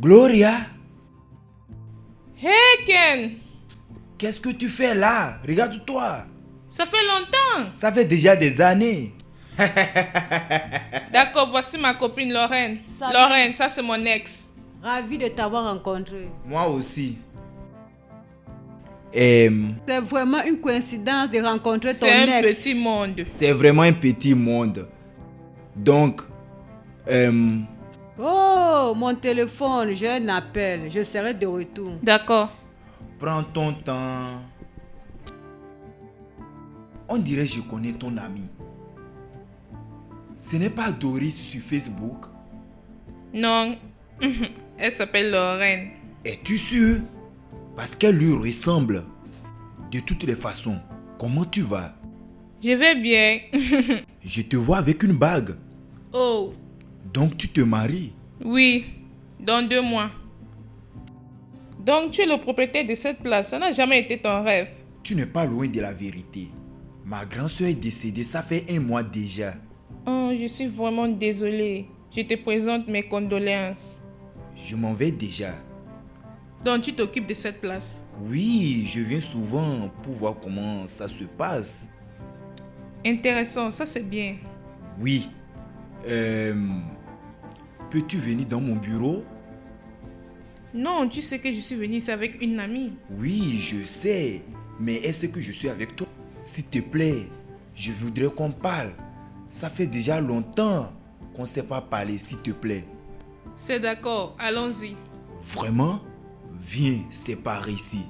Gloria, Hey Ken, qu'est-ce que tu fais là? Regarde-toi. ça fait longtemps. Ça fait déjà des années. D'accord, voici ma copine Lorraine. Salut. Lorraine, ça c'est mon ex. Ravi de t'avoir rencontré. Moi aussi. C'est vraiment une coïncidence de rencontrer ton C'est un ex. petit monde. C'est vraiment un petit monde. Donc, Oh, mon téléphone, j'ai un appel. Je serai de retour. D'accord. prends ton temps. On dirait que je connais ton ami. Ce n'est pas Doris sur Facebook? Non, elle s'appelle Lorraine. Es-tu sûr? Parce qu'elle lui ressemble. De toutes les façons, comment tu vas? Je vais bien. Je te vois avec une bague. Oh, Donc tu te maries? oui, dans 2 mois. Donc tu es le propriétaire de cette place. Ça n'a jamais été ton rêve. Tu n'es pas loin de la vérité. Ma grand-soeur est décédée, ça fait 1 mois déjà. Oh, je suis vraiment désolée. Je te présente mes condoléances. Je m'en vais déjà. Donc tu t'occupes de cette place. Oui, je viens souvent pour voir comment ça se passe. Intéressant, ça c'est bien. Oui. Peux-tu venir dans mon bureau? Non, tu sais que je suis venue ici avec une amie. Oui, je sais. Mais est-ce que je suis avec toi? S'il te plaît, je voudrais qu'on parle. Ça fait déjà longtemps qu'on ne s'est pas parlé, s'il te plaît. C'est d'accord, allons-y. Vraiment? Viens, c'est par ici.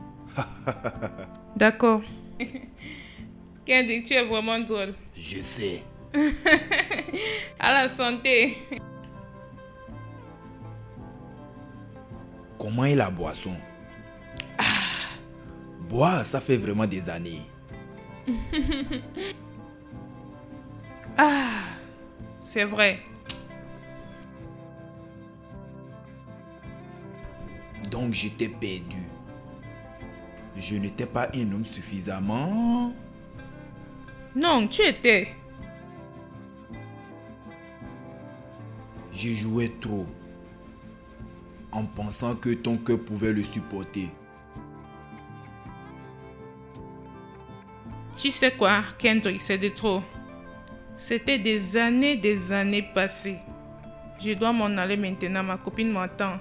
D'accord. Candy, tu es vraiment drôle. Je sais. À la santé. Comment est la boisson? Bois, ça fait vraiment des années. Ah, c'est vrai. Donc je t'ai perdu. Je n'étais pas un homme suffisamment... Non, tu étais. Je jouais trop. En pensant que ton cœur pouvait le supporter. Tu sais quoi, Kendrick, c'est de trop. C'était des années passées. Je dois m'en aller maintenant, ma copine m'attend.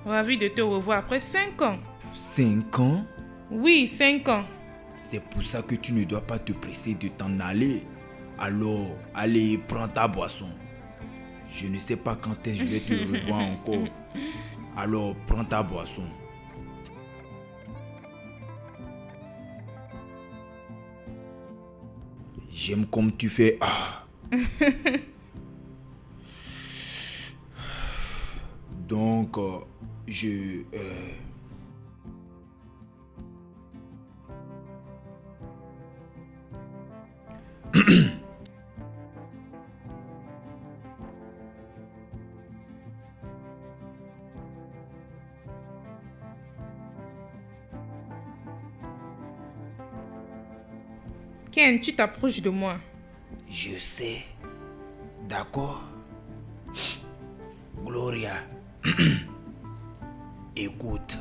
Ravi de te revoir après 5 ans. 5 ans? Oui, 5 ans. C'est pour ça que tu ne dois pas te presser de t'en aller. Alors, allez, prends ta boisson. Je ne sais pas quand est-ce que je vais te revoir encore. Alors, prends ta boisson. J'aime comme tu fais. Ah. Donc, je... Ken, tu t'approches de moi. Je sais. D'accord? Gloria. Écoute.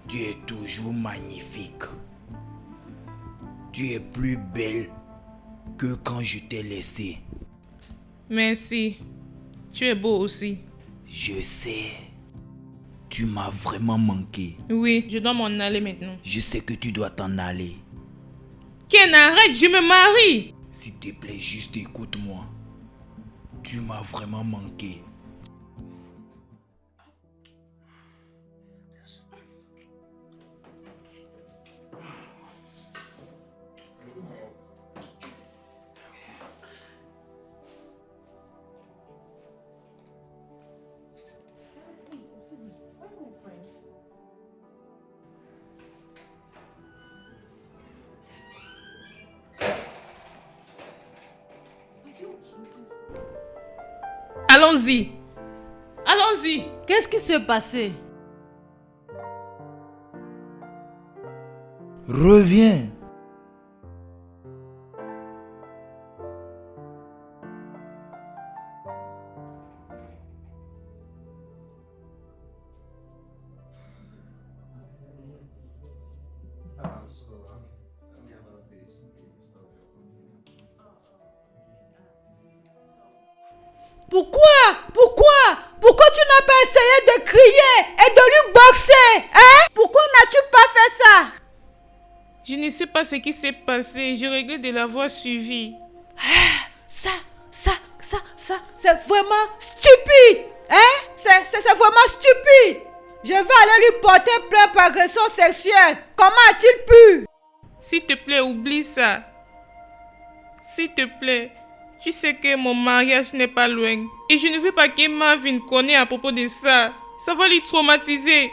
Tu es toujours magnifique. Tu es plus belle que quand je t'ai laissé. Merci. Tu es beau aussi. Je sais. Tu m'as vraiment manqué. Oui, je dois m'en aller maintenant. Je sais que tu dois t'en aller. Ken, arrête, je me marie. S'il te plaît, juste écoute-moi. Tu m'as vraiment manqué. Allons-y. Allons-y. Qu'est-ce qui s'est passé? Reviens. Pourquoi tu n'as pas essayé de crier et de lui boxer? Hein? Pourquoi n'as-tu pas fait ça? Je ne sais pas ce qui s'est passé. Je regrette de l'avoir suivi. Ça, c'est vraiment stupide. Hein? C'est vraiment stupide. Je vais aller lui porter plainte pour agression sexuelle. Comment a-t-il pu? S'il te plaît, oublie ça. S'il te plaît, tu sais que mon mariage n'est pas loin. Et je ne veux pas que Marvin connaisse à propos de ça. Ça va lui traumatiser.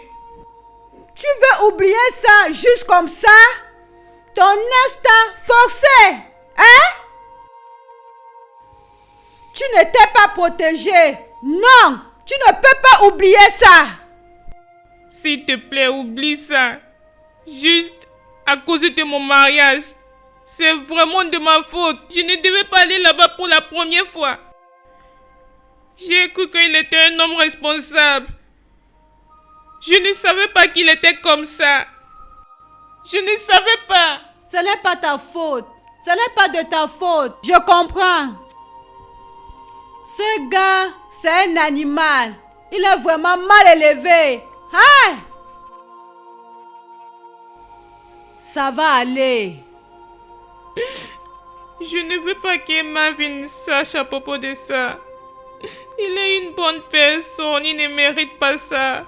Tu veux oublier ça juste comme ça? Ton instinct forcé. Hein? Tu ne t'es pas protégé. Non, tu ne peux pas oublier ça. S'il te plaît, oublie ça. Juste à cause de mon mariage. C'est vraiment de ma faute. Je ne devais pas aller là-bas pour la première fois. J'ai cru qu'il était un homme responsable. Je ne savais pas qu'il était comme ça. Je ne savais pas. Ce n'est pas ta faute. Ce n'est pas de ta faute. Je comprends. Ce gars, c'est un animal. Il est vraiment mal élevé. Hein? Ça va aller. Je ne veux pas que Marvin sache à propos de ça. Il est une bonne personne. Il ne mérite pas ça.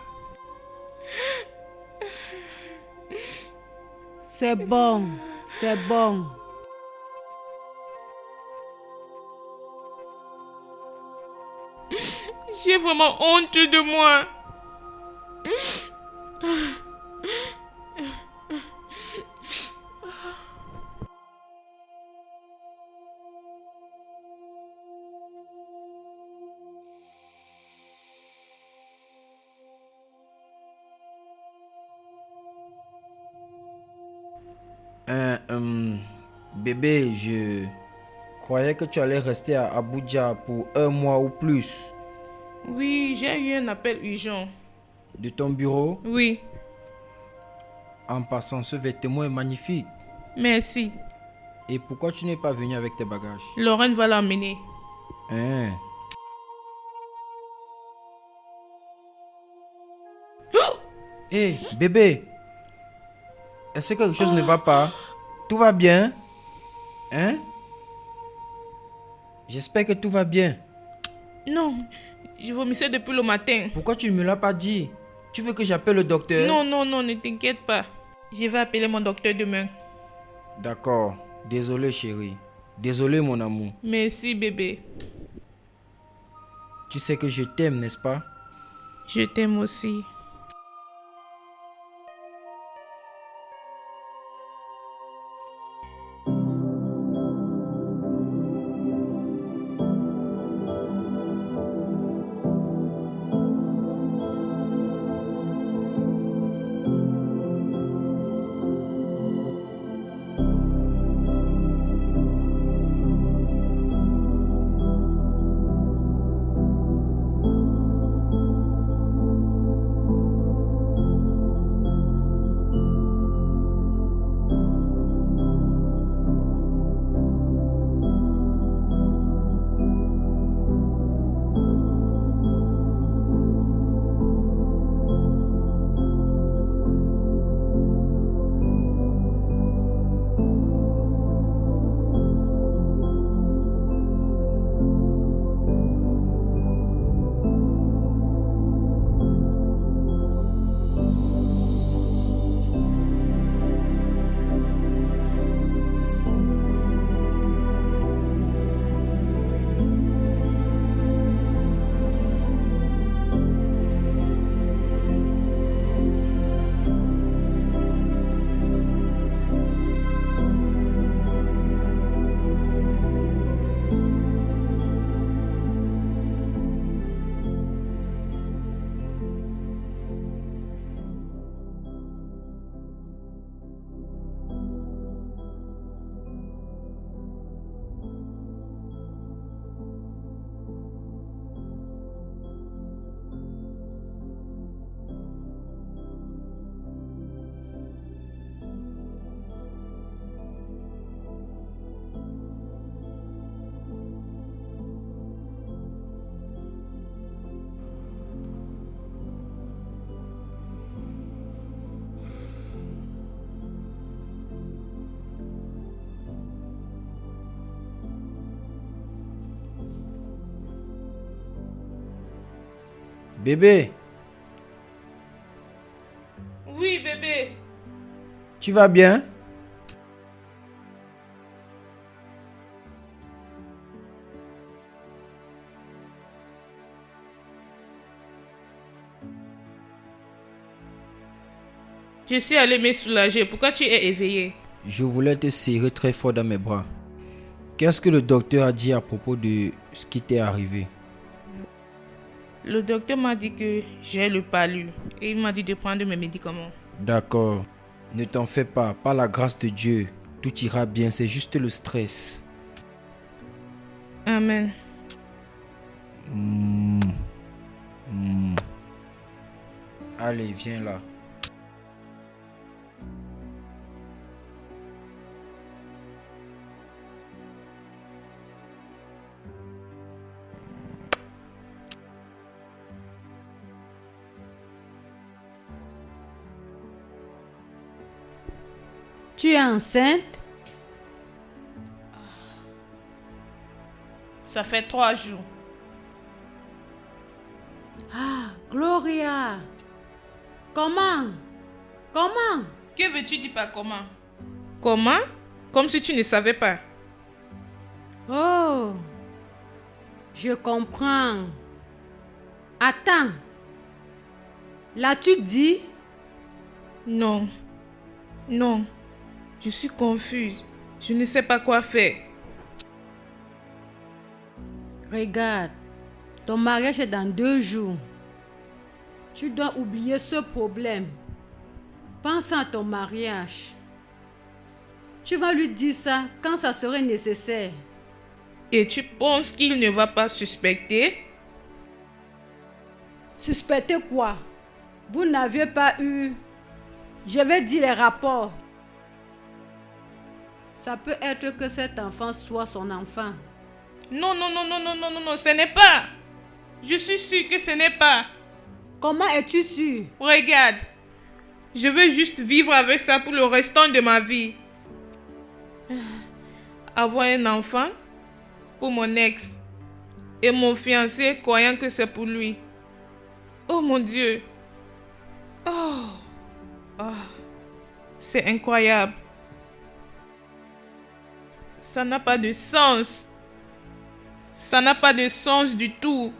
C'est bon. C'est bon. J'ai vraiment honte de moi. Bébé, je croyais que tu allais rester à Abuja pour 1 mois ou plus. Oui, j'ai eu un appel urgent. De ton bureau? Oui, En passant, ce vêtement est magnifique. merci. Et pourquoi tu n'es pas venu avec tes bagages? Lorraine va l'emmener. Hein? Hé, bébé! Est-ce que quelque chose ne va pas? Tout va bien? Hein? J'espère que tout va bien. Non, je vomissais depuis le matin. Pourquoi tu ne me l'as pas dit? Tu veux que j'appelle le docteur? Non, ne t'inquiète pas. Je vais appeler mon docteur demain. D'accord. Désolé, chérie. Désolé, mon amour. Merci, bébé. Tu sais que je t'aime, n'est-ce pas? Je t'aime aussi. Bébé, Oui, bébé. tu vas bien? Je suis allée me soulager. Pourquoi tu es éveillé? Je voulais te serrer très fort dans mes bras. Qu'est-ce que le docteur a dit à propos de ce qui t'est arrivé? Le docteur m'a dit que j'ai le palu et il m'a dit de prendre mes médicaments. D'accord. Ne t'en fais pas. Par la grâce de Dieu, tout ira bien. C'est juste le stress. Amen. Allez, viens là. Tu es enceinte? Ça fait 3 jours. Ah, Gloria. Comment? Comment? Que veux-tu dire par comment? Comment? Comme si tu ne savais pas. Oh, je comprends. Attends. L'as-tu dit? Non. Non. Je suis confuse. Je ne sais pas quoi faire. Regarde, ton mariage est dans 2 jours. Tu dois oublier ce problème. Pense à ton mariage. Tu vas lui dire ça quand ça serait nécessaire. Et tu penses qu'il ne va pas suspecter? Suspecter quoi? Vous n'aviez pas eu... Je vais dire les rapports. Ça peut être que cet enfant soit son enfant. Non, non, non, non, non, non, non, non, ce n'est pas. Je suis sûre que ce n'est pas. Comment es-tu sûr? Regarde. Je veux juste vivre avec ça pour le restant de ma vie. Avoir un enfant pour mon ex et mon fiancé croyant que c'est pour lui. Oh mon Dieu. Oh. Oh. C'est incroyable. Ça n'a pas de sens. Ça n'a pas de sens du tout.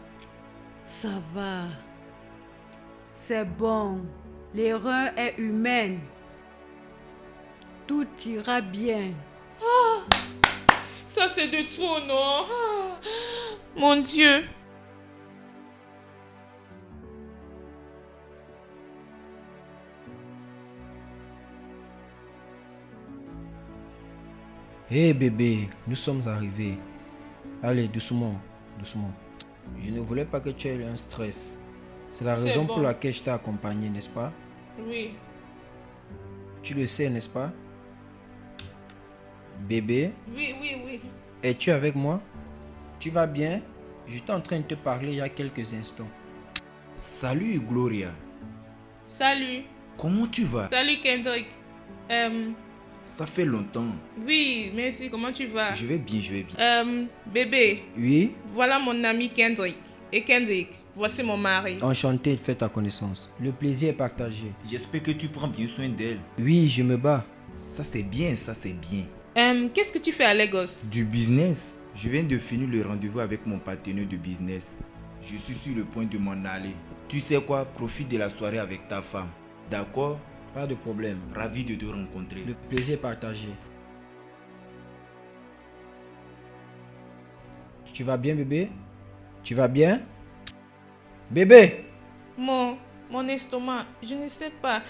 Ça va. C'est bon. L'erreur est humaine. Tout ira bien. Ça c'est de trop, non? Mon Dieu. Hé bébé, nous sommes arrivés. Allez, doucement, doucement. Je ne voulais pas que tu aies un stress. C'est la C'est raison bon. pour laquelle je t'ai accompagné, n'est-ce pas? Oui. Tu le sais, n'est-ce pas? Bébé, Oui, oui, oui. es-tu avec moi? Tu vas bien? J'étais en train de te parler il y a quelques instants. Salut Gloria. Salut. Comment tu vas? Salut Kendrick. Ça fait longtemps. Oui, merci. Comment tu vas? Je vais bien, je vais bien. Bébé, Oui? voilà mon ami Kendrick. Et Kendrick, voici mon mari. Enchanté de faire ta connaissance. Le plaisir est partagé. J'espère que tu prends bien soin d'elle. Oui, je me bats. Ça c'est bien, ça c'est bien. Qu'est-ce que tu fais à Lagos? Du business. Je viens de finir le rendez-vous avec mon partenaire de business. Je suis sur le point de m'en aller. Tu sais quoi? Profite de la soirée avec ta femme. D'accord? Pas de problème. Ravi de te rencontrer. Le plaisir est partagé. Tu vas bien, bébé? Tu vas bien? Bébé! Mon estomac, je ne sais pas.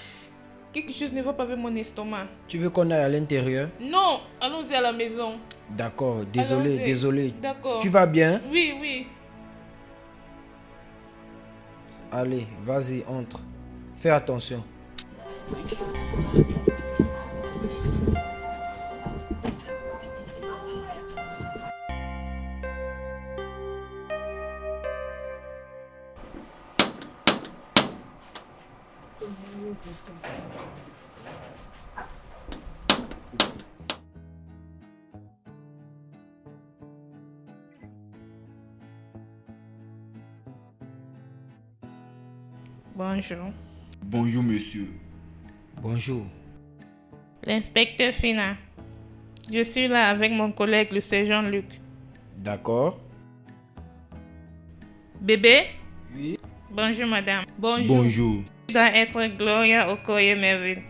Quelque chose ne va pas avec mon estomac. Tu veux qu'on aille à l'intérieur? Non, allons-y à la maison. D'accord, désolé, Allons-y. désolé. D'accord. Tu vas bien? Oui, oui. Allez, vas-y, entre. Fais attention. Bonjour. Bonjour, monsieur. Bonjour. L'inspecteur Fina. Je suis là avec mon collègue, le sergent Luc. D'accord. Bébé? Oui. Bonjour, madame. Bonjour. Bonjour. Je dois être Gloria Okoye Merville.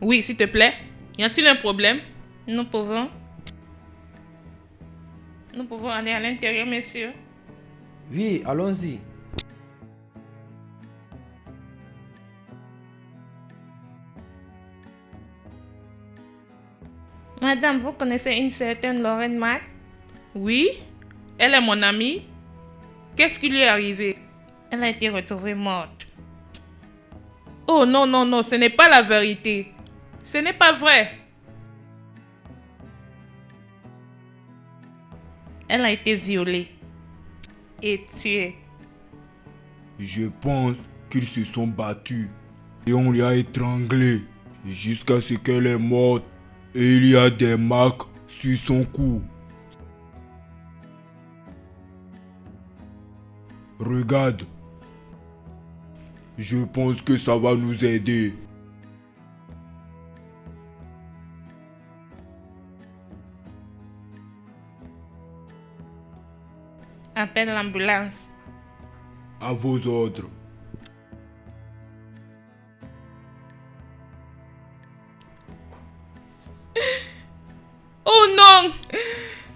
Oui, s'il te plaît. Y a-t-il un problème? Nous pouvons aller à l'intérieur, monsieur. Oui, allons-y. Madame, vous connaissez une certaine Lorraine Mac? Oui, elle est mon amie. Qu'est-ce qui lui est arrivé? Elle a été retrouvée morte. Oh non, non, non, ce n'est pas la vérité. Ce n'est pas vrai. Elle a été violée et tuée. Je pense qu'ils se sont battus et on l'a étranglée jusqu'à ce qu'elle est morte. Et il y a des marques sur son cou. Regarde. Je pense que ça va nous aider. Appelle l'ambulance. À vos ordres. Oh non!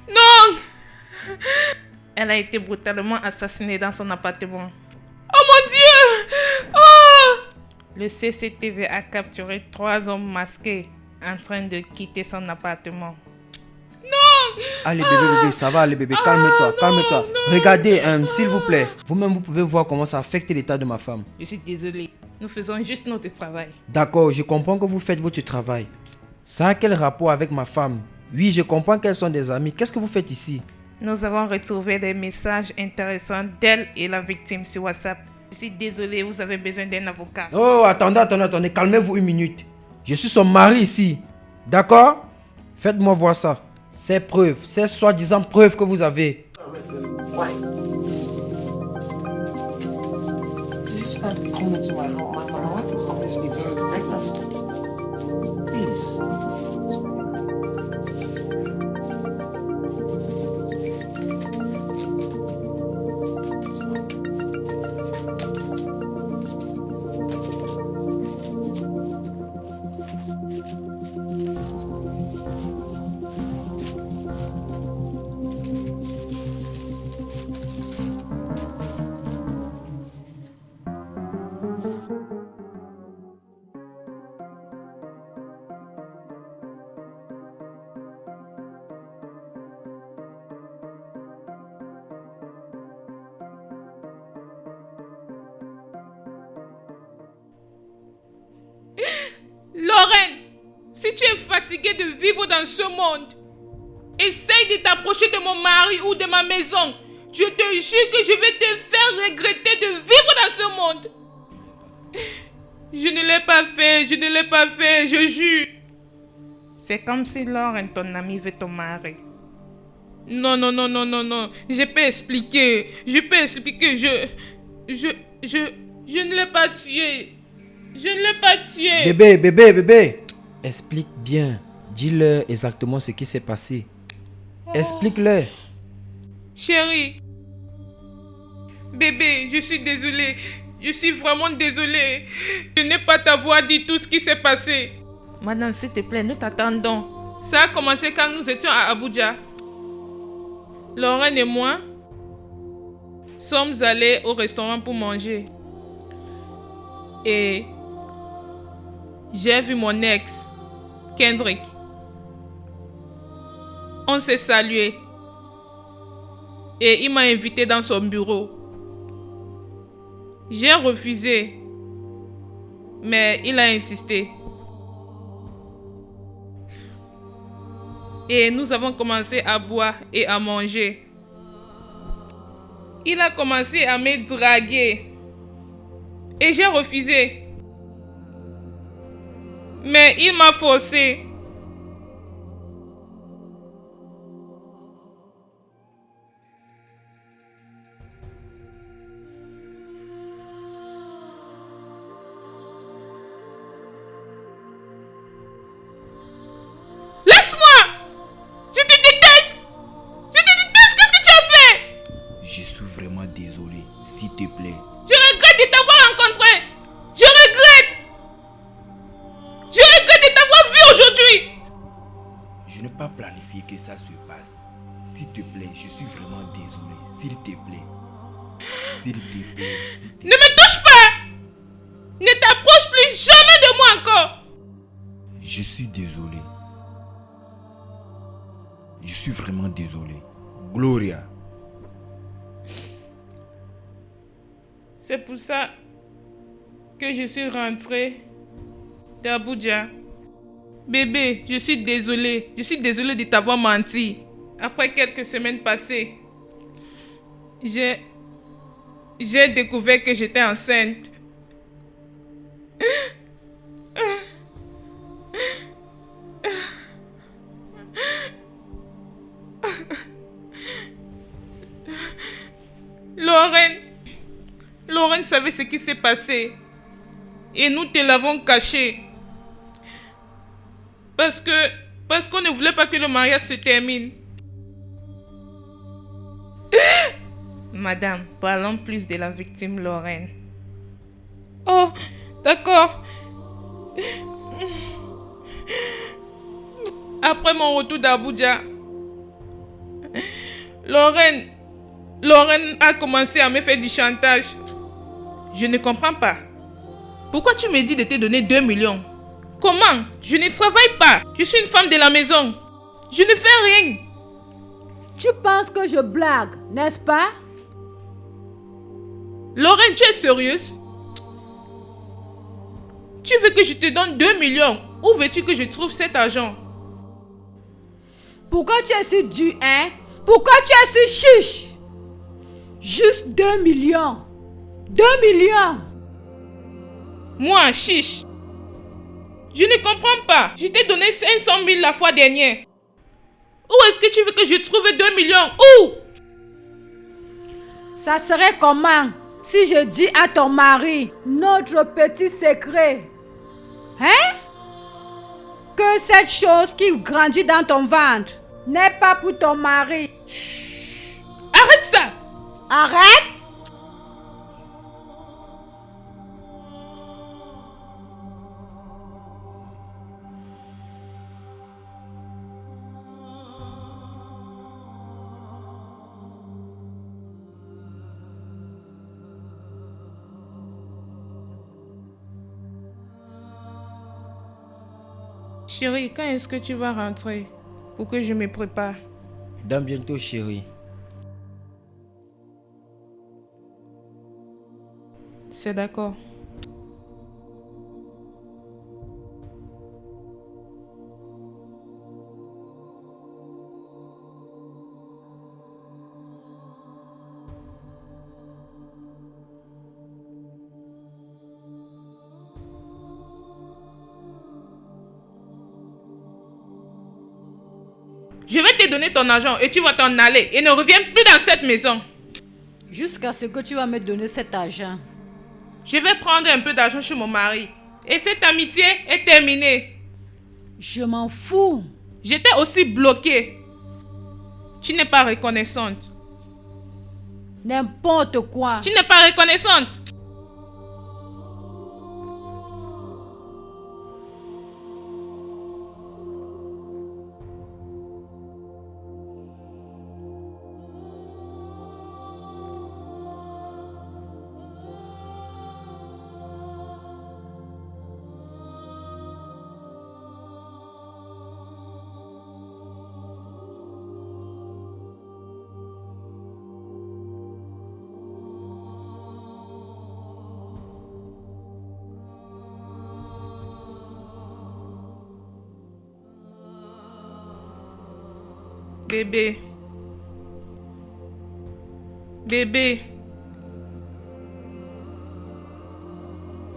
Non! Elle a été brutalement assassinée dans son appartement. Oh mon Dieu! Oh! Le CCTV a capturé 3 hommes masqués en train de quitter son appartement. Non! Allez bébé, ça va, allez bébé, calme-toi, calme-toi. Regardez, s'il vous plaît. Vous-même, vous pouvez voir comment ça affecte l'état de ma femme. Je suis désolée. Nous faisons juste notre travail. D'accord, je comprends que vous faites votre travail. Ça a quel rapport avec ma femme? Oui, je comprends qu'elles sont des amies. Qu'est-ce que vous faites ici? Nous avons retrouvé des messages intéressants d'elle et la victime sur WhatsApp. Je suis désolée, vous avez besoin d'un avocat. Oh, attendez, calmez-vous une minute. Je suis son mari ici. D'accord? Faites-moi voir ça. Ces preuves, ces soi-disant preuves que vous avez. Lorraine, si tu es fatiguée de vivre dans ce monde, essaye de t'approcher de mon mari ou de ma maison. Je te jure que je vais te faire regretter de vivre dans ce monde. Je ne l'ai pas fait, je jure. C'est comme si Lorraine, ton amie, veut ton mari. Non. Je peux expliquer. Je ne l'ai pas tué. Je ne l'ai pas tué. Bébé. Explique bien. Dis-leur exactement ce qui s'est passé. Explique-leur. Chérie. Bébé, je suis désolée. Je suis vraiment désolée. Je n'ai pas t'avoir dit tout ce qui s'est passé. Madame, s'il te plaît, nous t'attendons. Ça a commencé quand nous étions à Abuja. Lorraine et moi sommes allés au restaurant pour manger. Et j'ai vu mon ex, Kendrick. On s'est salué. Et il m'a invité dans son bureau. J'ai refusé. Mais il a insisté. Et nous avons commencé à boire et à manger. Il a commencé à me draguer. Et j'ai refusé. Mais il m'a forcé. vraiment désolé. S'il te plaît. Je regrette de t'avoir rencontré. Je regrette. Je regrette de t'avoir vu aujourd'hui. Je n'ai pas planifié que ça se passe. S'il te plaît, je suis vraiment désolé. S'il te plaît. S'il te plaît. Ne me touche pas. Ne t'approche plus jamais de moi encore. Je suis désolé. Je suis vraiment désolé. Gloria. C'est pour ça que je suis rentrée d'Abuja. Bébé, je suis désolée. Je suis désolée de t'avoir menti. Après quelques semaines passées, j'ai découvert que j'étais enceinte. Lorraine savait ce qui s'est passé. Et nous te l'avons caché. Parce qu'on ne voulait pas que le mariage se termine. Madame, parlons plus de la victime Lorraine. Oh, d'accord. Après mon retour d'Abuja, Lorraine a commencé à me faire du chantage. Je ne comprends pas. Pourquoi tu me dis de te donner 2 millions? Comment? Je ne travaille pas. Je suis une femme de la maison. Je ne fais rien. Tu penses que je blague, n'est-ce pas? Lorraine, tu es sérieuse? Tu veux que je te donne 2 millions? Où veux-tu que je trouve cet argent? Pourquoi tu es si dur, hein? Pourquoi tu es si chiche? Juste 2 millions. 2 millions. Moi, chiche. Je ne comprends pas. Je t'ai donné 500 000 la fois dernière. Où est-ce que tu veux que je trouve 2 millions? Où? Ça serait comment si je dis à ton mari notre petit secret? Hein? Que cette chose qui grandit dans ton ventre n'est pas pour ton mari. Chut. Arrête ça. Arrête! Chérie, quand est-ce que tu vas rentrer pour que je me prépare? Dans bientôt, chérie. C'est d'accord. Je vais te donner ton argent et tu vas t'en aller et ne reviens plus dans cette maison. Jusqu'à ce que tu vas me donner cet argent. Je vais prendre un peu d'argent chez mon mari. Et cette amitié est terminée. Je m'en fous. J'étais aussi bloquée. Tu n'es pas reconnaissante. N'importe quoi. Tu n'es pas reconnaissante. Bébé. Bébé.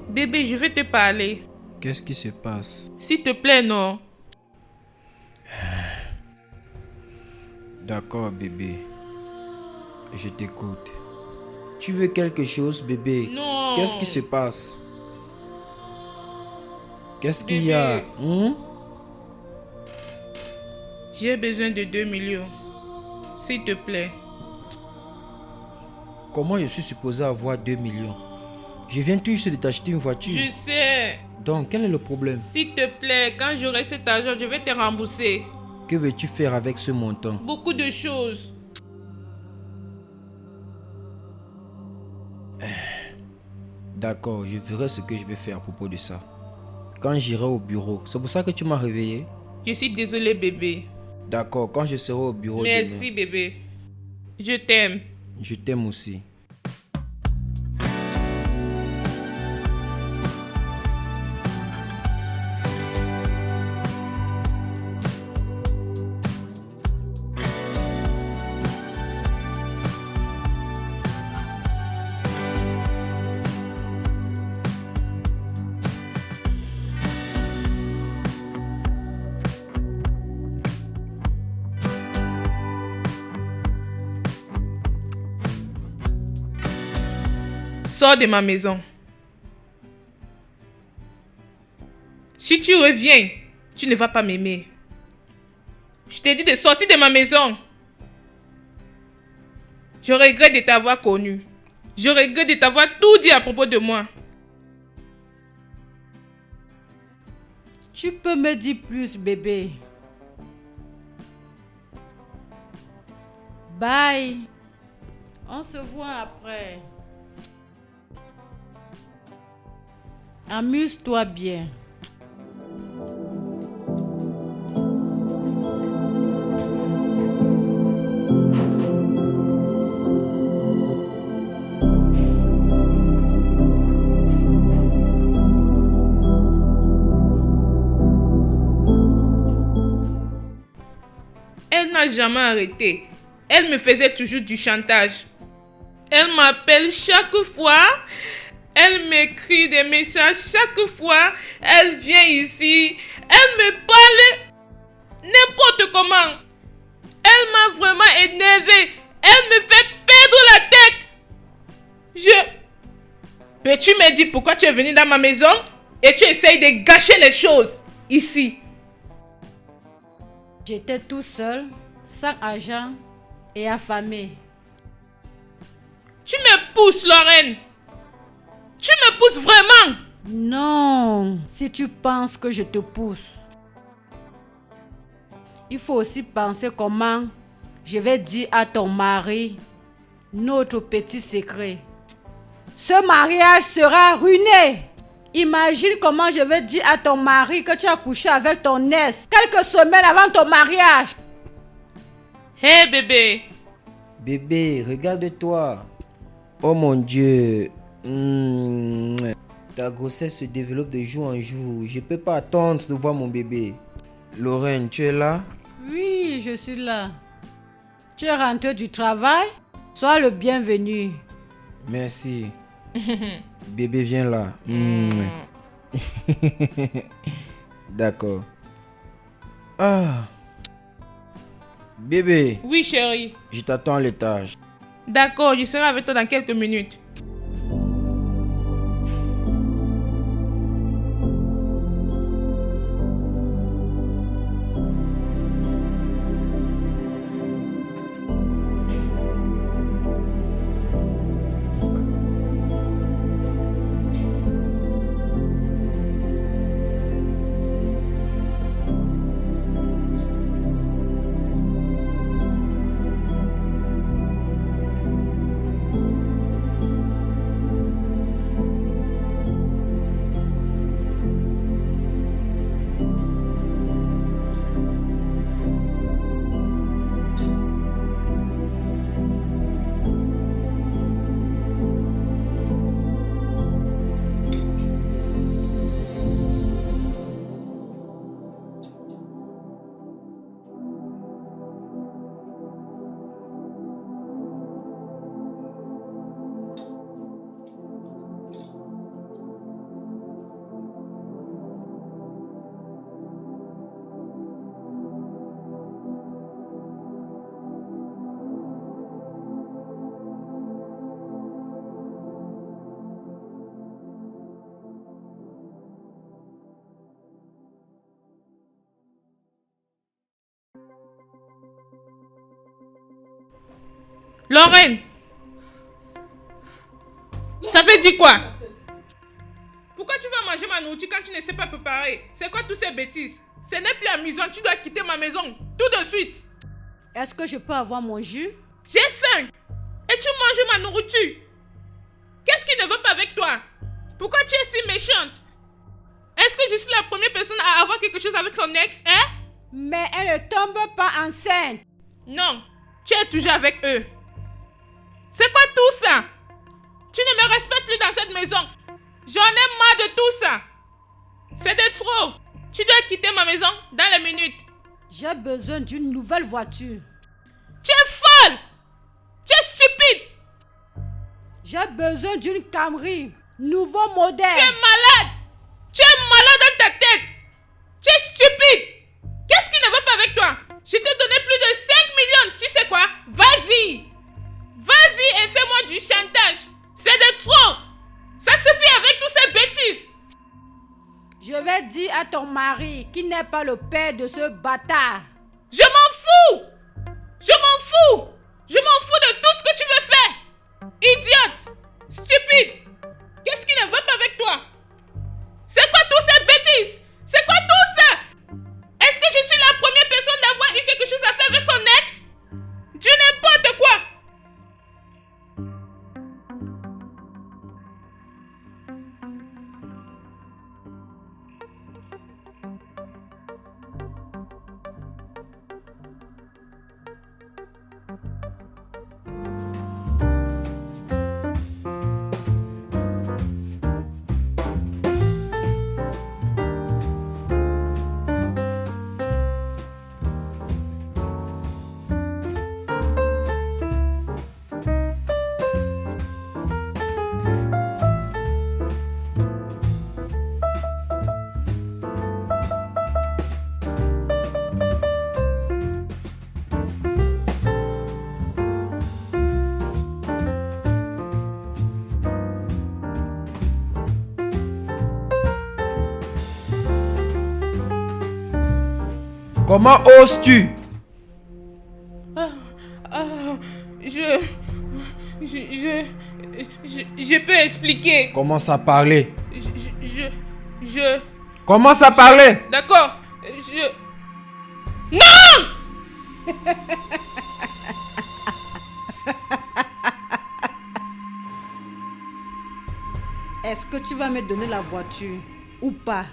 Bébé, je vais te parler. Qu'est-ce qui se passe? S'il te plaît, non. D'accord, bébé. Je t'écoute. Tu veux quelque chose, bébé? Non. Qu'est-ce qui se passe? Qu'est-ce qu'il y a? J'ai besoin de 2 millions. S'il te plaît. comment je suis supposé avoir 2 millions? Je viens tout juste de t'acheter une voiture. Je sais. Donc, quel est le problème? S'il te plaît, quand j'aurai cet argent, je vais te rembourser. Que veux-tu faire avec ce montant? Beaucoup de choses. D'accord, je verrai ce que je vais faire à propos de ça. Quand j'irai au bureau, c'est pour ça que tu m'as réveillé? Je suis désolée, bébé. D'accord, quand je serai au bureau Merci, bébé. Je t'aime. je t'aime aussi. Sors de ma maison. Si tu reviens, tu ne vas pas m'aimer. Je t'ai dit de sortir de ma maison. Je regrette de t'avoir connu. Je regrette de t'avoir tout dit à propos de moi. Tu peux me dire plus, bébé. Bye. On se voit après. Amuse-toi bien. Elle n'a jamais arrêté. Elle me faisait toujours du chantage. Elle m'appelle chaque fois. Elle m'écrit des messages chaque fois. Elle vient ici. Elle me parle n'importe comment. Elle m'a vraiment énervé. Elle me fait perdre la tête. Peux-tu me dire pourquoi tu es venu dans ma maison et tu essayes de gâcher les choses ici? J'étais tout seul, sans argent et affamé. Tu me pousses, Lorraine. Tu me pousses vraiment. Non, si tu penses que je te pousse, il faut aussi penser comment je vais dire à ton mari notre petit secret. Ce mariage sera ruiné. Imagine comment je vais dire à ton mari que tu as couché avec ton ex quelques semaines avant ton mariage. Hé, bébé. Bébé, regarde-toi. Oh mon Dieu. Ta grossesse se développe de jour en jour. Je peux pas attendre de voir mon bébé. Lorraine, tu es là? Oui, je suis là. Tu es rentré du travail? Sois le bienvenu. Merci. Bébé, viens là. D'accord. Ah. Bébé, Oui, chérie. je t'attends à l'étage. D'accord, je serai avec toi dans quelques minutes. Lorraine, Ça veut dire quoi? Pourquoi tu vas manger ma nourriture quand tu ne sais pas préparer? C'est quoi toutes ces bêtises? Ce n'est plus amusant, tu dois quitter ma maison tout de suite. Est-ce que je peux avoir mon jus? J'ai faim et tu manges ma nourriture. Qu'est-ce qui ne va pas avec toi? Pourquoi tu es si méchante? Est-ce que je suis la première personne à avoir quelque chose avec son ex, hein? Mais elle ne tombe pas enceinte. Non, tu es toujours avec eux. C'est quoi tout ça? Tu ne me respectes plus dans cette maison. J'en ai marre de tout ça. C'est de trop. Tu dois quitter ma maison dans les minutes. J'ai besoin d'une nouvelle voiture. Tu es folle. Tu es stupide. J'ai besoin d'une Camry. Nouveau modèle. Tu es malade. Tu es malade dans ta tête. Tu es stupide. Qu'est-ce qui ne va pas avec toi? Je t'ai donné plus de 5 millions. Tu sais quoi? Vas-y. Vas-y et fais-moi du chantage. C'est de trop. Ça suffit avec toutes ces bêtises. Je vais dire à ton mari qu'il n'est pas le père de ce bâtard. Je m'en fous. Je m'en fous. Je m'en fous de tout ce que tu veux faire. Idiote. Stupide. Qu'est-ce qui ne va pas avec toi? C'est quoi toutes ces bêtises? C'est quoi tout ça? Est-ce que je suis la première personne d'avoir eu quelque chose à faire avec son ex? Du n'importe quoi. Comment oses-tu? Je peux expliquer. Commence à parler. Je... Commence à parler. D'accord. Non! Est-ce que tu vas me donner la voiture ou pas?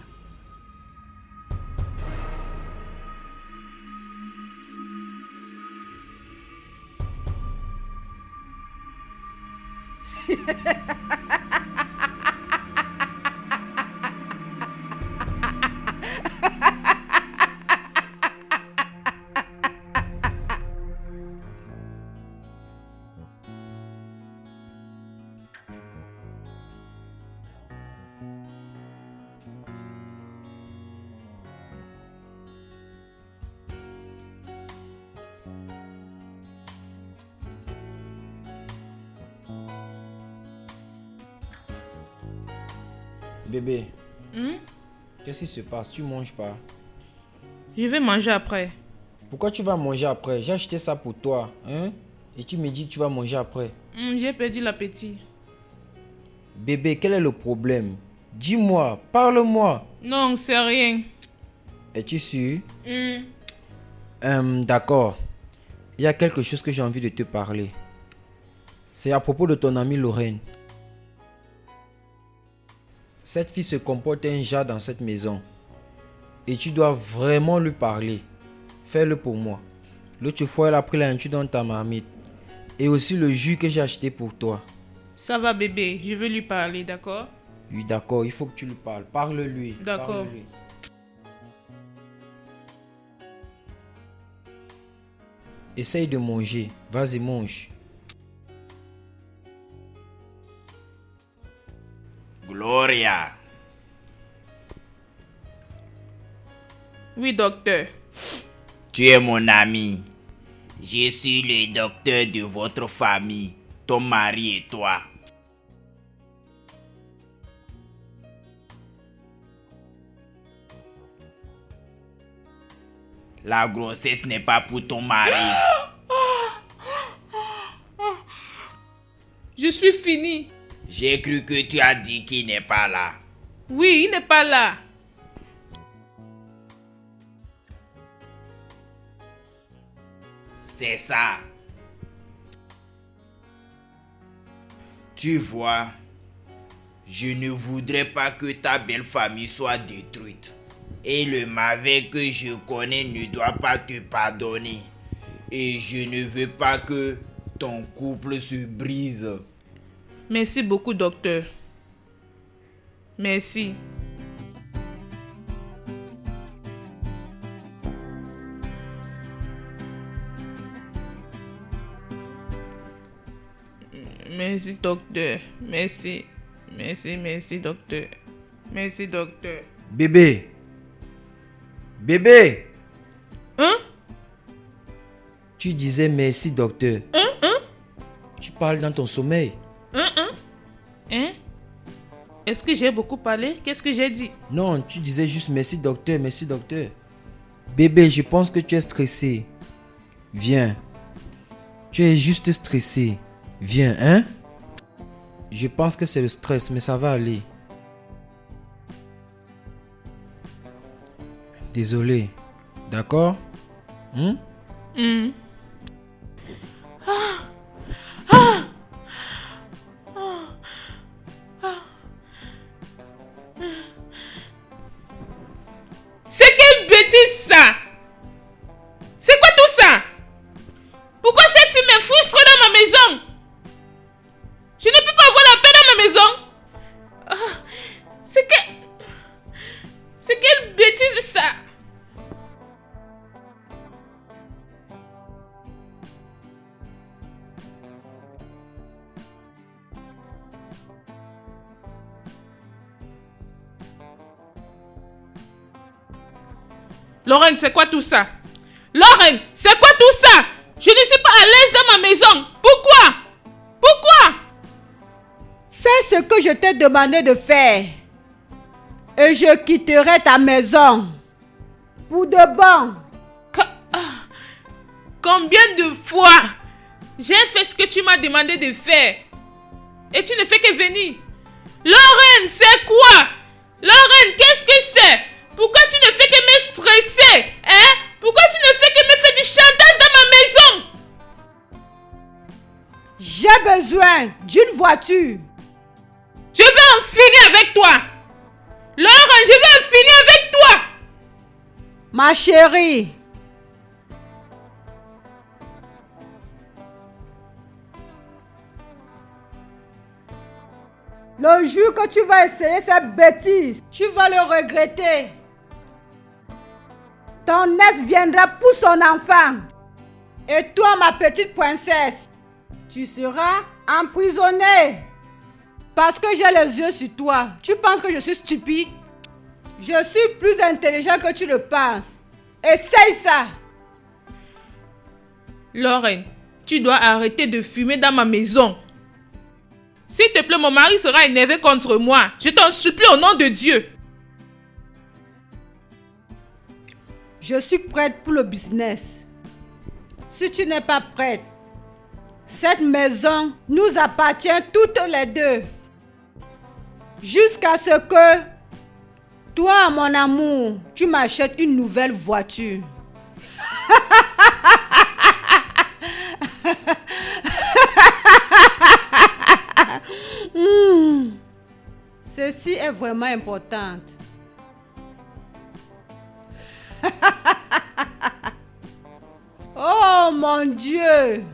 Bébé, qu'est-ce qui se passe? Tu manges pas? Je vais manger après. Pourquoi tu vas manger après? J'ai acheté ça pour toi, hein? Et tu me dis que tu vas manger après. J'ai perdu l'appétit. Bébé, quel est le problème? Dis-moi, parle-moi. Non, c'est rien. Es-tu sûr? D'accord. Il y a quelque chose que j'ai envie de te parler. C'est à propos de ton amie Lorraine. Cette fille se comporte un genre dans cette maison. Et tu dois vraiment lui parler. Fais-le pour moi. L'autre fois, elle a pris la nourriture dans ta marmite. Et aussi le jus que j'ai acheté pour toi. Ça va bébé, je vais lui parler, d'accord? Oui, d'accord, il faut que tu lui parles. Parle-lui. D'accord. Parle-lui. Essaye de manger. Vas-y, mange. Gloria. Oui, docteur. Tu es mon ami. Je suis le docteur de votre famille, ton mari et toi. La grossesse n'est pas pour ton mari. Je suis fini. J'ai cru que tu as dit qu'il n'est pas là. Oui, il n'est pas là. C'est ça. Tu vois, je ne voudrais pas que ta belle famille soit détruite. Et le mauvais que je connais ne doit pas te pardonner. Et je ne veux pas que ton couple se brise. Merci beaucoup, docteur. Merci. Merci, docteur. Merci. Merci, docteur. Merci, docteur. Bébé. Bébé. Hein? Tu disais merci, docteur. Tu parles dans ton sommeil. Hein? Est-ce que j'ai beaucoup parlé? Qu'est-ce que j'ai dit? Non, tu disais juste merci, docteur, merci, docteur. Bébé, je pense que tu es stressé. Viens. Tu es juste stressé. Viens, hein? Je pense que c'est le stress, mais ça va aller. Désolé. D'accord? C'est quelle bêtise ça? C'est quoi tout ça? Pourquoi cette fille me frustre dans ma maison? Je ne peux pas avoir la paix dans ma maison. C'est quelle bêtise ça? Lorraine, c'est quoi tout ça? Lorraine, c'est quoi tout ça? Je ne suis pas à l'aise dans ma maison. Pourquoi? Pourquoi? Fais ce que je t'ai demandé de faire. Et je quitterai ta maison. Pour de bon. Combien de fois j'ai fait ce que tu m'as demandé de faire et tu ne fais que venir? Lorraine, c'est quoi? Lorraine, qu'est-ce que c'est? Pourquoi tu ne fais que me stresser? Hein? Pourquoi tu ne fais que me faire du chantage dans ma maison? J'ai besoin d'une voiture. Je vais en finir avec toi. Lorraine, je vais en finir avec toi. Ma chérie. Le jour que tu vas essayer cette bêtise, tu vas le regretter. Ton ex viendra pour son enfant. Et toi, ma petite princesse, tu seras emprisonnée. Parce que j'ai les yeux sur toi. Tu penses que je suis stupide? Je suis plus intelligent que tu le penses. Essaye ça. Lorraine, tu dois arrêter de fumer dans ma maison. S'il te plaît, mon mari sera énervé contre moi. Je t'en supplie au nom de Dieu. Je suis prête pour le business. Si tu n'es pas prête, cette maison nous appartient toutes les deux. Jusqu'à ce que, toi, mon amour, tu m'achètes une nouvelle voiture. Ceci est vraiment important. Oh mon Dieu!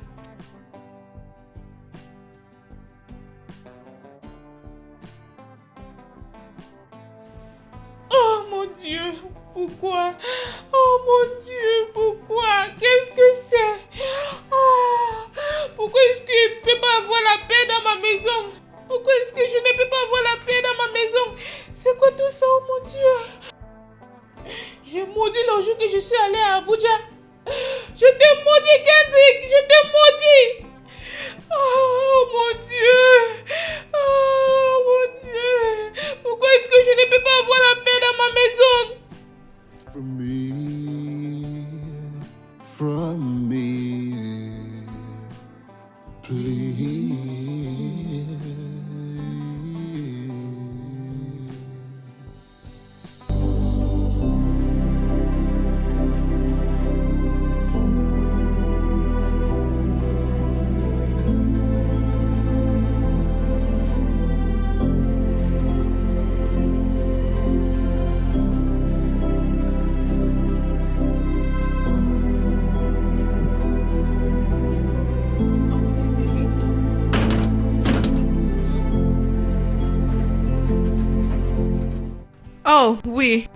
Oh mon Dieu, pourquoi? Oh mon Dieu, pourquoi? Qu'est-ce que c'est? Pourquoi est-ce que je ne peux pas avoir la paix dans ma maison? Pourquoi est-ce que je ne peux pas avoir la paix dans ma maison? C'est quoi tout ça, oh mon Dieu? J'ai maudit le jour que je suis allée à Abuja. Je te maudis, Kendrick, je te maudis. Oh mon Dieu. Oh mon Dieu. Pourquoi est-ce que je ne peux pas avoir la paix dans ma maison? From me, please. Oh, oui.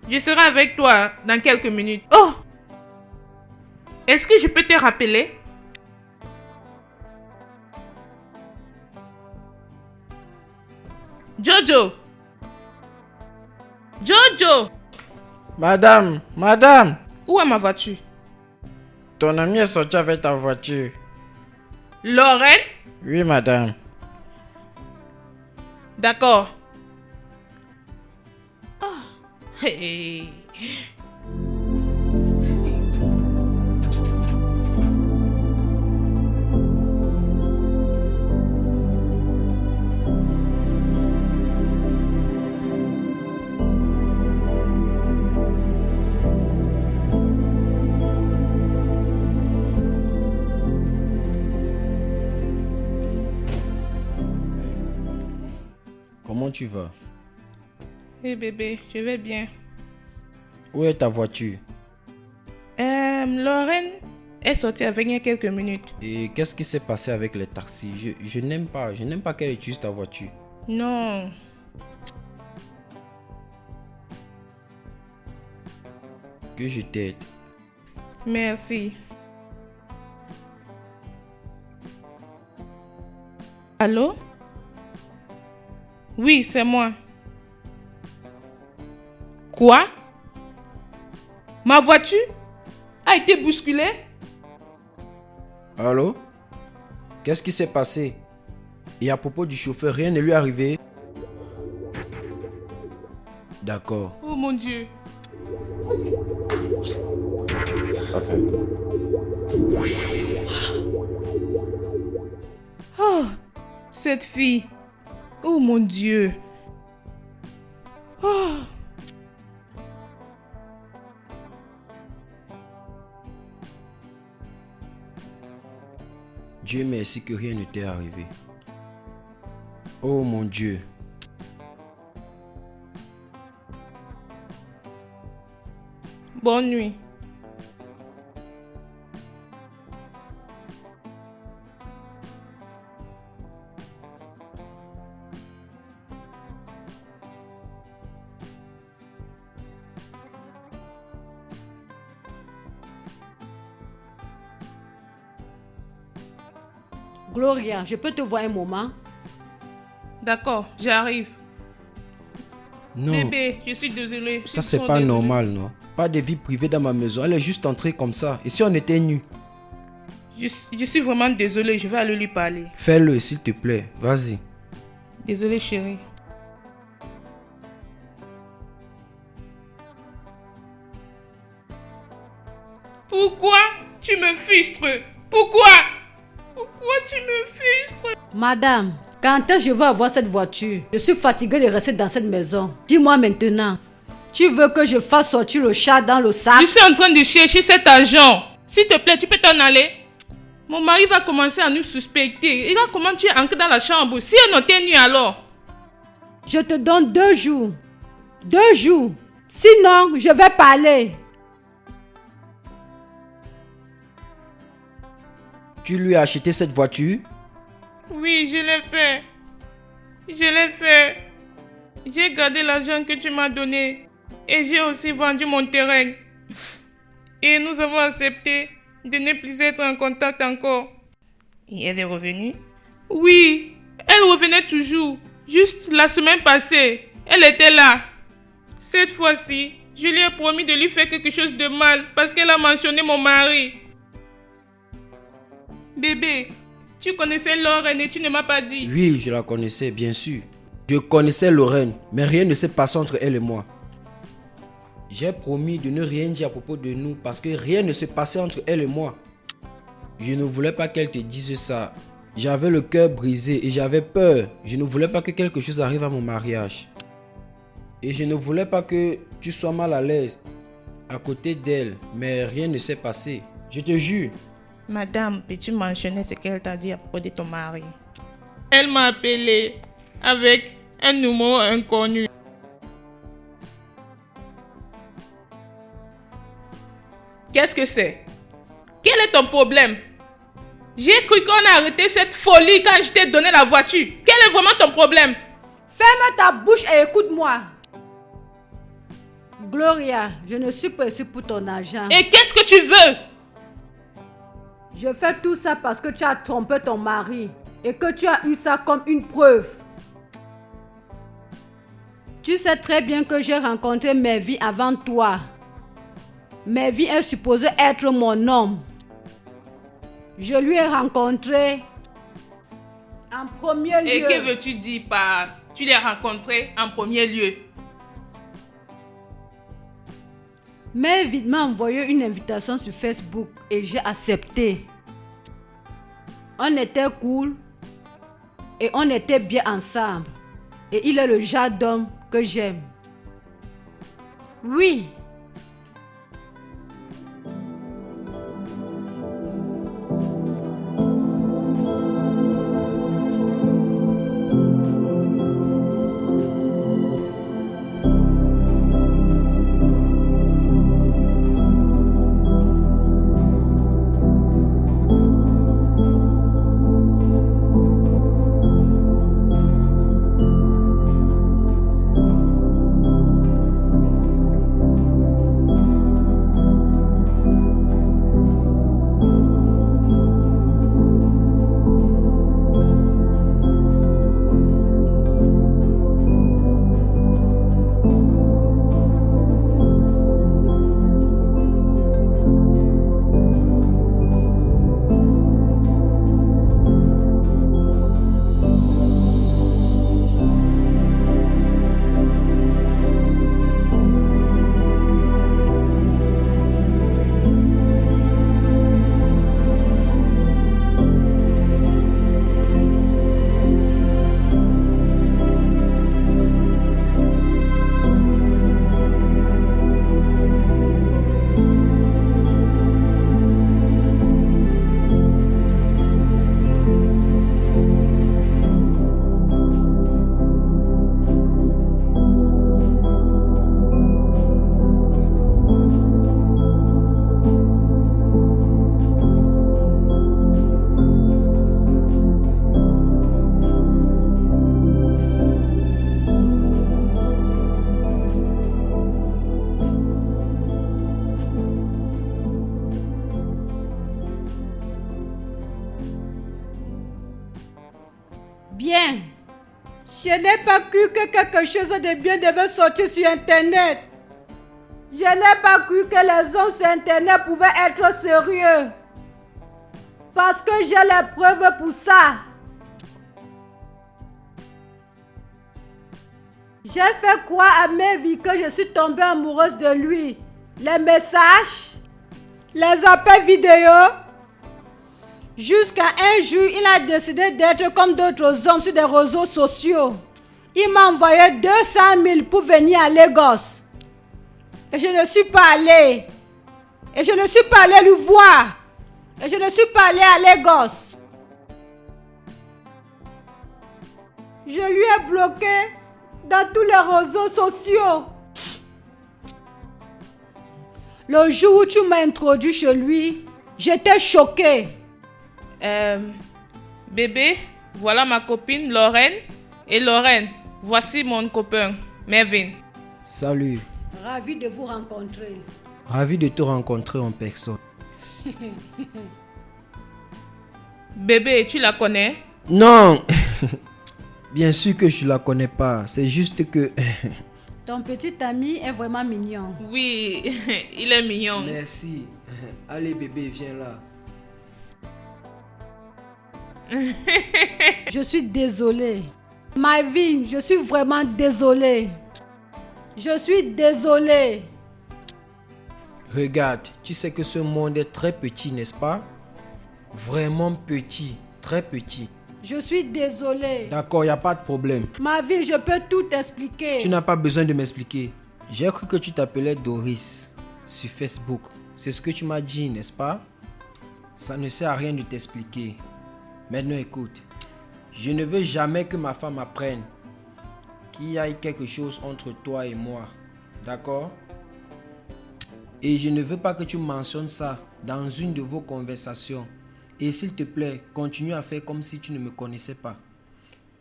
Je serai avec toi dans quelques minutes. Oh! Est-ce que je peux te rappeler? Jojo! Jojo! Madame, madame, Où est ma voiture? ton ami est sorti avec ta voiture. Lorraine? Oui, madame. D'accord. Ah. Hey. Comment tu vas? Hey bébé, je vais bien. Où est ta voiture? Lorraine est sortie avec il y a quelques minutes. Et qu'est-ce qui s'est passé avec les taxis? Je n'aime pas qu'elle utilise ta voiture. Non. Que je t'aide. Merci. Allô? Oui, c'est moi. Quoi? Ma voiture a été bousculée? Allô? Qu'est-ce qui s'est passé? Et à propos du chauffeur, rien ne lui est arrivé? D'accord. Oh mon Dieu. Oh, cette fille. Oh mon Dieu. Oh. Dieu merci que rien ne t'est arrivé. Oh mon Dieu. Bonne nuit. Gloria, je peux te voir un moment? D'accord, j'arrive. Non, Bébé, je suis désolée. ça Je c'est suis pas désolée. normal, non? Pas de vie privée dans ma maison. Elle est juste entrée comme ça. Et si on était nus? Je suis vraiment désolée, je vais aller lui parler. Fais-le, s'il te plaît. Vas-y. Désolée chérie. Pourquoi tu me frustres? Pourquoi tu me frustres? Madame, quand est-ce que je veux avoir cette voiture? Je suis fatiguée de rester dans cette maison. Dis-moi maintenant, tu veux que je fasse sortir le chat dans le sac? Je suis en train de chercher cet argent. S'il te plaît, tu peux t'en aller? Mon mari va commencer à nous suspecter. Regarde comment tu es entré dans la chambre. Si elle n'était nue alors? Je te donne 2 jours. 2 jours. Sinon, je vais parler. Tu lui as acheté cette voiture? Oui, je l'ai fait. Je l'ai fait. J'ai gardé l'argent que tu m'as donné. Et j'ai aussi vendu mon terrain. Et nous avons accepté de ne plus être en contact encore. Et elle est revenue? Oui, elle revenait toujours. Juste la semaine passée, elle était là. Cette fois-ci, je lui ai promis de lui faire quelque chose de mal parce qu'elle a mentionné mon mari. Bébé, tu connaissais Lorraine et tu ne m'as pas dit. Oui, je la connaissais, bien sûr. Je connaissais Lorraine, mais rien ne s'est passé entre elle et moi. J'ai promis de ne rien dire à propos de nous parce que rien ne s'est passé entre elle et moi. Je ne voulais pas qu'elle te dise ça. J'avais le cœur brisé et j'avais peur. Je ne voulais pas que quelque chose arrive à mon mariage. Et je ne voulais pas que tu sois mal à l'aise à côté d'elle, mais rien ne s'est passé. Je te jure. Madame, peux-tu mentionner ce qu'elle t'a dit à propos de ton mari? Elle m'a appelé avec un numéro inconnu. Qu'est-ce que c'est? Quel est ton problème? J'ai cru qu'on a arrêté cette folie quand je t'ai donné la voiture. Quel est vraiment ton problème? Ferme ta bouche et écoute-moi. Gloria, je ne suis pas ici pour ton argent. Et qu'est-ce que tu veux? Je fais tout ça parce que tu as trompé ton mari et que tu as eu ça comme une preuve. Tu sais très bien que j'ai rencontré Mervyn avant toi. Mervyn est supposé être mon homme. Je lui ai rencontré en premier lieu. Et que veux-tu dire par tu l'as rencontré en premier lieu? Mervyn m'a envoyé une invitation sur Facebook et j'ai accepté. On était cool et on était bien ensemble. Et il est le genre d'homme que j'aime. Oui. Bien. Je n'ai pas cru que quelque chose de bien devait sortir sur Internet. Je n'ai pas cru que les hommes sur Internet pouvaient être sérieux. Parce que j'ai les preuves pour ça. J'ai fait croire à Mervyn que je suis tombée amoureuse de lui. Les messages, les appels vidéo. Jusqu'à un jour, il a décidé d'être comme d'autres hommes sur des réseaux sociaux. Il m'a envoyé 200 000 pour venir à Lagos. Et je ne suis pas allée. Et je ne suis pas allée lui voir. Et je ne suis pas allée à Lagos. Je lui ai bloqué dans tous les réseaux sociaux. Le jour où tu m'as introduit chez lui, j'étais choquée. Bébé, voilà ma copine Lorraine. Et Lorraine, voici mon copain, Mervyn. Salut. Ravi de vous rencontrer. Ravi de te rencontrer en personne. Bébé, tu la connais? Non. Bien sûr que je la connais pas. C'est juste que... Ton petit ami est vraiment mignon. Oui, il est mignon. Merci. Allez bébé, viens là. Je suis désolée. Mervyn, je suis vraiment désolée. Je suis désolée. Regarde, tu sais que ce monde est très petit, n'est-ce pas? Vraiment petit, très petit. Je suis désolée. D'accord, il n'y a pas de problème. Mervyn, je peux tout expliquer. Tu n'as pas besoin de m'expliquer. J'ai cru que tu t'appelais Doris sur Facebook. C'est ce que tu m'as dit, n'est-ce pas? Ça ne sert à rien de t'expliquer. Maintenant écoute, je ne veux jamais que ma femme apprenne qu'il y ait quelque chose entre toi et moi. D'accord? Et je ne veux pas que tu mentionnes ça dans une de vos conversations. Et s'il te plaît, continue à faire comme si tu ne me connaissais pas.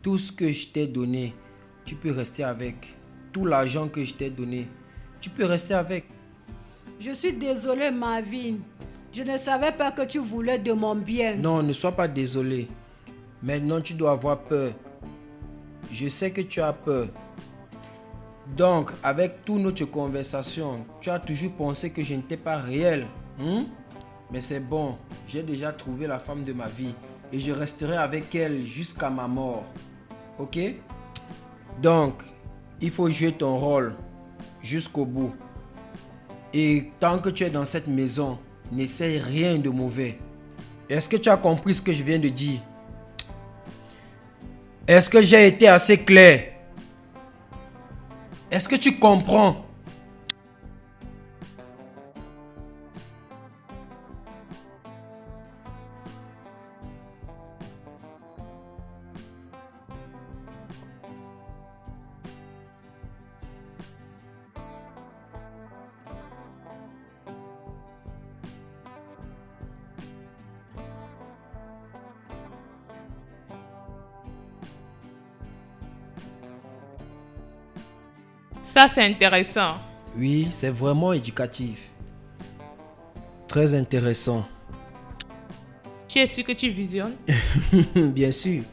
Tout ce que je t'ai donné, tu peux rester avec. Tout l'argent que je t'ai donné, tu peux rester avec. Je suis désolée, Marvin. Je ne savais pas que tu voulais de mon bien. Non, ne sois pas désolé. Maintenant, tu dois avoir peur. Je sais que tu as peur. Donc, avec toute notre conversation, tu as toujours pensé que je n'étais pas réel. Mais c'est bon, j'ai déjà trouvé la femme de ma vie et je resterai avec elle jusqu'à ma mort. Ok? Donc, il faut jouer ton rôle jusqu'au bout. Et tant que tu es dans cette maison, n'essaye rien de mauvais. Est-ce que tu as compris ce que je viens de dire? Est-ce que j'ai été assez clair? Est-ce que tu comprends? Ça, c'est intéressant. Oui, c'est vraiment éducatif. Très intéressant. Tu es sûr que tu visionnes? Bien sûr.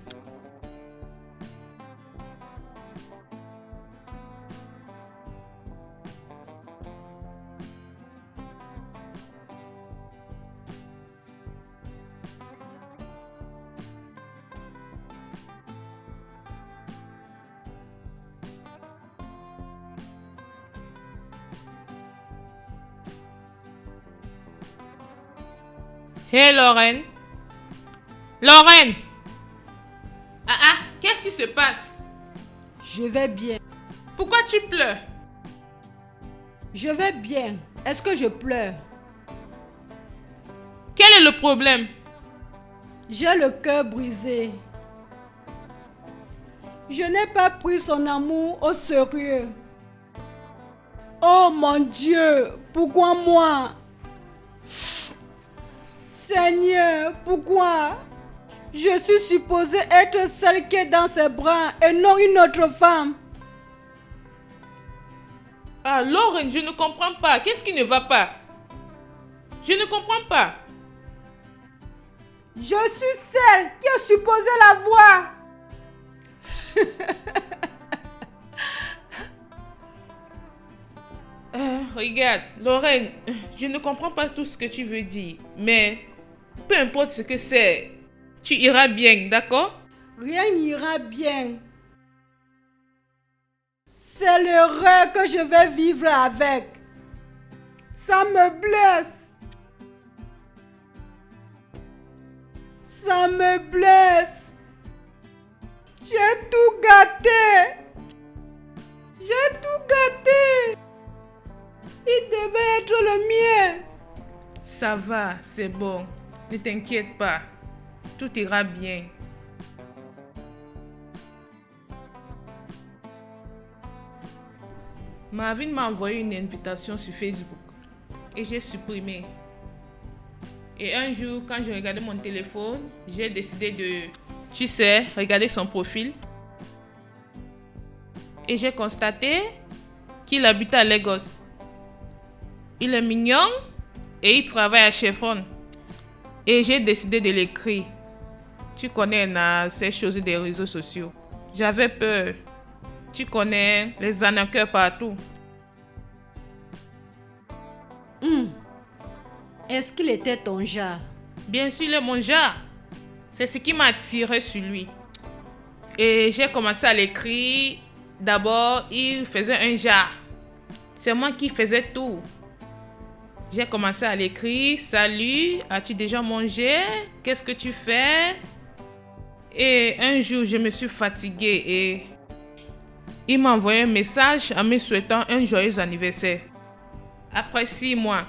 Hé, Lorraine. Lorraine! Qu'est-ce qui se passe? Je vais bien. Pourquoi tu pleures? Je vais bien. Est-ce que je pleure? Quel est le problème? J'ai le cœur brisé. Je n'ai pas pris son amour au sérieux. Oh mon Dieu, pourquoi moi? Seigneur, pourquoi? Je suis supposée être celle qui est dans ses bras et non une autre femme. Ah, Lorraine, je ne comprends pas. Qu'est-ce qui ne va pas? Je ne comprends pas. Je suis celle qui est supposée la voir. Regarde, Lorraine, je ne comprends pas tout ce que tu veux dire, mais peu importe ce que c'est, tu iras bien, d'accord? Rien n'ira bien. C'est l'erreur que je vais vivre avec. Ça me blesse. Ça me blesse. J'ai tout gâté. J'ai tout gâté. Il devait être le mien. Ça va, c'est bon. Ne t'inquiète pas. Tout ira bien. Marvin m'a envoyé une invitation sur Facebook et j'ai supprimé. Et un jour, quand j'ai regardé mon téléphone, j'ai décidé de, tu sais, regarder son profil. Et j'ai constaté qu'il habite à Lagos. Il est mignon et il travaille à Chevron. Et j'ai décidé de l'écrire. Tu connais ces choses des réseaux sociaux. J'avais peur. Tu connais les arnaqueurs partout. Est-ce qu'il était ton genre? Bien sûr, il est mon genre. C'est ce qui m'a attiré sur lui. Et j'ai commencé à l'écrire. D'abord, il faisait un genre. C'est moi qui faisais tout. J'ai commencé à l'écrire. Salut, as-tu déjà mangé? Qu'est-ce que tu fais? Et un jour, je me suis fatiguée et il m'a envoyé un message en me souhaitant un joyeux anniversaire. Après 6 mois.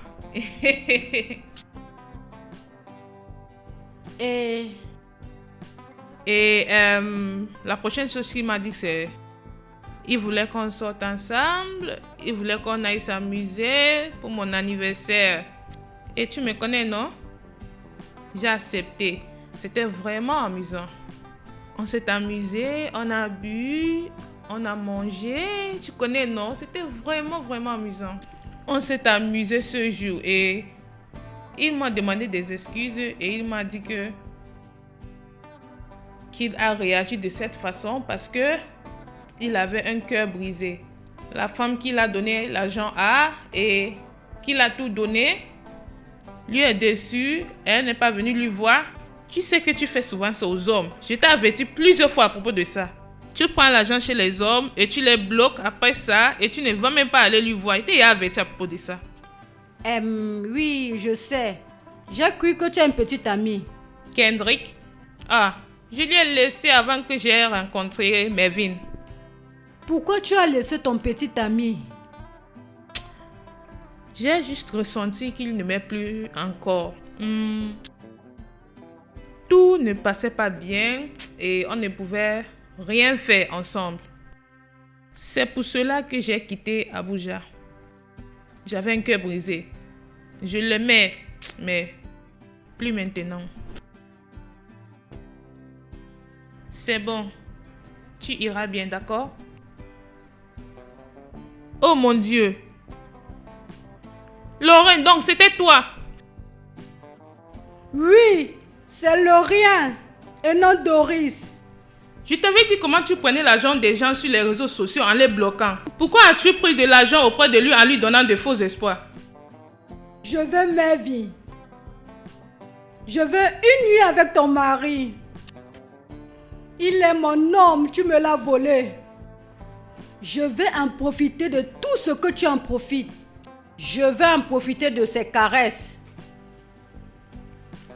Et La prochaine chose qu'il m'a dit, c'est il voulait qu'on sorte ensemble, il voulait qu'on aille s'amuser pour mon anniversaire. Et tu me connais, non? J'ai accepté. C'était vraiment amusant. On s'est amusé, on a bu, On a mangé, tu connais, non? C'était vraiment, vraiment amusant. On s'est amusé ce jour et il m'a demandé des excuses et il m'a dit qu'il a réagi de cette façon parce que il avait un cœur brisé. La femme qu'il a donné l'argent à et qu'il a tout donné, lui est déçue, elle n'est pas venue lui voir. Tu sais que tu fais souvent ça aux hommes. Je t'ai averti plusieurs fois à propos de ça. Tu prends l'argent chez les hommes et tu les bloques après ça et tu ne vas même pas aller lui voir. Je t'ai averti à propos de ça. Oui, je sais. J'ai cru que tu as un petit ami. Kendrick? Ah, je lui ai laissé avant que j'aie rencontré Mervyn. Pourquoi tu as laissé ton petit ami? J'ai juste ressenti qu'il ne m'aimait plus encore. Tout ne passait pas bien et on ne pouvait rien faire ensemble. C'est pour cela que j'ai quitté Abuja. J'avais un cœur brisé. Je l'aimais, mais plus maintenant. C'est bon. Tu iras bien, d'accord? Oh mon Dieu! Lauren, donc c'était toi? Oui, c'est Laurien et non Doris. Je t'avais dit comment tu prenais l'argent des gens sur les réseaux sociaux en les bloquant. Pourquoi as-tu pris de l'argent auprès de lui en lui donnant de faux espoirs? Je veux Mervyn. Je veux une nuit avec ton mari. Il est mon homme, tu me l'as volé. Je vais en profiter de tout ce que tu en profites. Je vais en profiter de ses caresses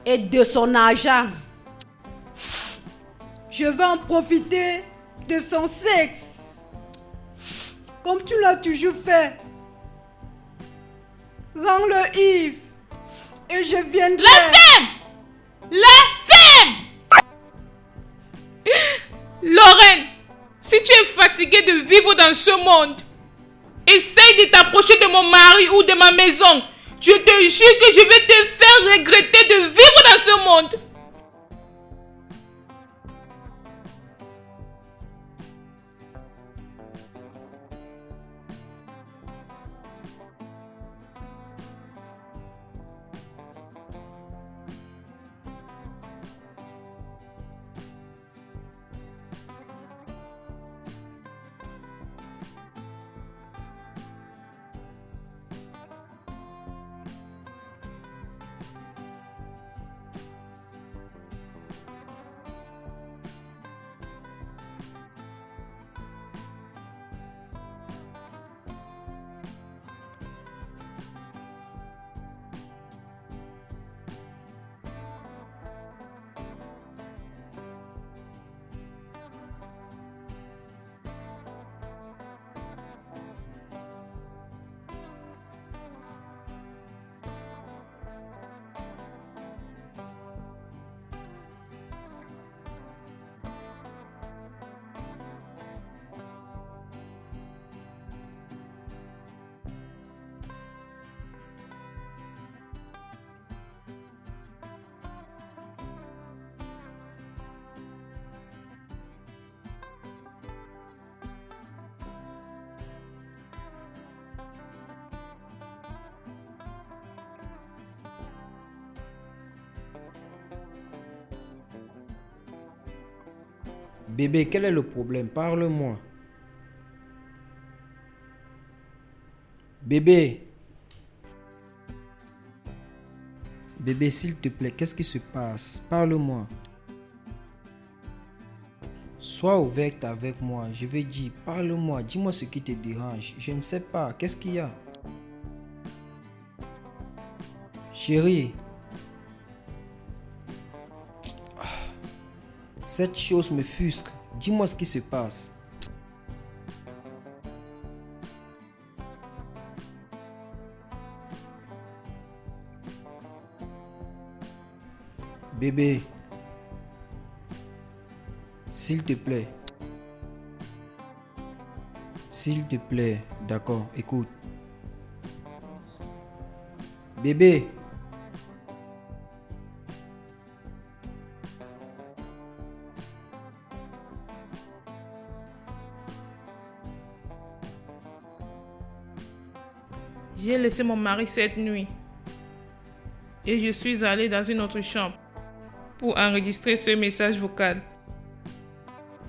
et de son argent. Je vais en profiter de son sexe, comme tu l'as toujours fait. Rends-le ivre et je viendrai. La femme! Lauren, si tu es fatiguée de vivre dans ce monde, essaye de t'approcher de mon mari ou de ma maison. Je te jure que je vais te faire regretter de vivre dans ce monde. Bébé, quel est le problème? Parle-moi. Bébé. Bébé, s'il te plaît, qu'est-ce qui se passe? Parle-moi. Sois ouverte avec moi. Je vais dire, parle-moi. Dis-moi ce qui te dérange. Je ne sais pas. Qu'est-ce qu'il y a? Chérie. Cette chose me fusque. Dis-moi ce qui se passe. Bébé. S'il te plaît. S'il te plaît. D'accord, écoute. Bébé. J'ai laissé mon mari cette nuit et je suis allée dans une autre chambre pour enregistrer ce message vocal.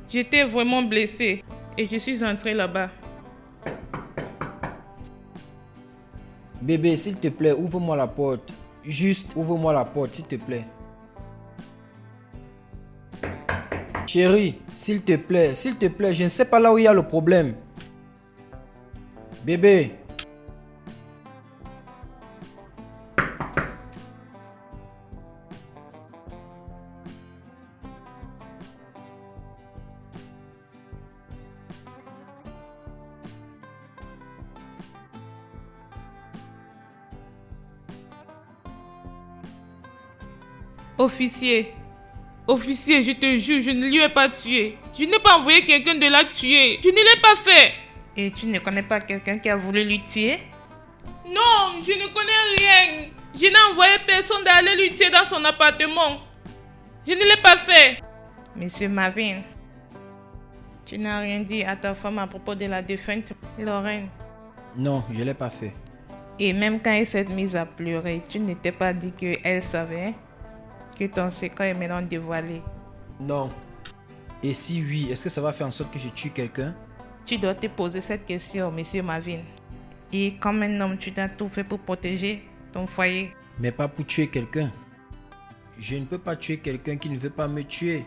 J'étais vraiment blessée et je suis entrée là-bas. Bébé, s'il te plaît, ouvre-moi la porte. Juste, ouvre-moi la porte, s'il te plaît. Chérie, s'il te plaît, je ne sais pas là où il y a le problème. Bébé. Officier, je te jure, je ne lui ai pas tué. Je n'ai pas envoyé quelqu'un de la tuer. Je ne l'ai pas fait. Et tu ne connais pas quelqu'un qui a voulu lui tuer? Non, je ne connais rien. Je n'ai envoyé personne d'aller lui tuer dans son appartement. Je ne l'ai pas fait. Monsieur Marvin, tu n'as rien dit à ta femme à propos de la défunte Lorraine? Non, je ne l'ai pas fait. Et même quand elle s'est mise à pleurer, tu ne t'es pas dit qu'elle savait que ton secret est maintenant dévoilé? Non. Et si oui, est-ce que ça va faire en sorte que je tue quelqu'un? Tu dois te poser cette question, monsieur Marvin. Et comme un homme, tu as tout fait pour protéger ton foyer. Mais pas pour tuer quelqu'un. Je ne peux pas tuer quelqu'un qui ne veut pas me tuer.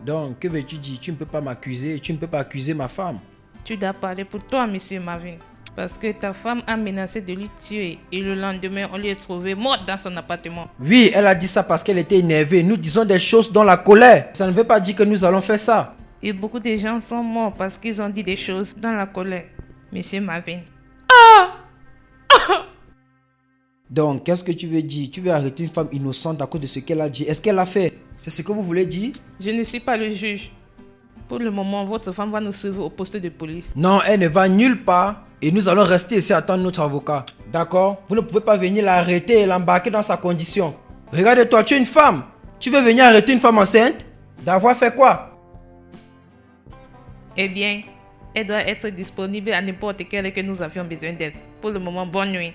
Donc, que veux-tu dire? Tu ne peux pas m'accuser, tu ne peux pas accuser ma femme. Tu dois parler pour toi, monsieur Marvin. Parce que ta femme a menacé de lui tuer et le lendemain, on lui est trouvé morte dans son appartement. Oui, elle a dit ça parce qu'elle était énervée. Nous disons des choses dans la colère. Ça ne veut pas dire que nous allons faire ça. Et beaucoup de gens sont morts parce qu'ils ont dit des choses dans la colère, monsieur Marvin. Donc, qu'est-ce que tu veux dire? Tu veux arrêter une femme innocente à cause de ce qu'elle a dit? Est-ce qu'elle l'a fait? C'est ce que vous voulez dire? Je ne suis pas le juge. Pour le moment, votre femme va nous suivre au poste de police. Non, elle ne va nulle part. Et nous allons rester ici attendre notre avocat. D'accord? Vous ne pouvez pas venir l'arrêter et l'embarquer dans sa condition. Regarde-toi, tu es une femme. Tu veux venir arrêter une femme enceinte? D'avoir fait quoi? Eh bien, elle doit être disponible à n'importe quelle heure que nous avions besoin d'elle. Pour le moment, bonne nuit.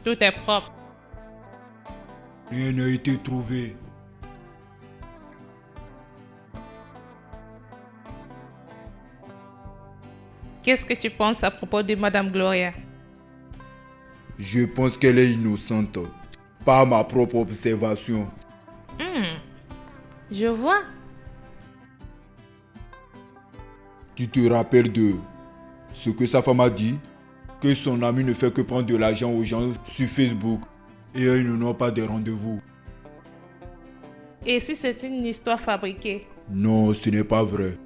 Tout est propre. Rien n'a été trouvé. Qu'est-ce que tu penses à propos de Madame Gloria? Je pense qu'elle est innocente. Par ma propre observation. Je vois. Tu te rappelles de ce que sa femme a dit? Que son ami ne fait que prendre de l'argent aux gens sur Facebook et ils n'ont pas de rendez-vous. Et si c'est une histoire fabriquée? Non, ce n'est pas vrai.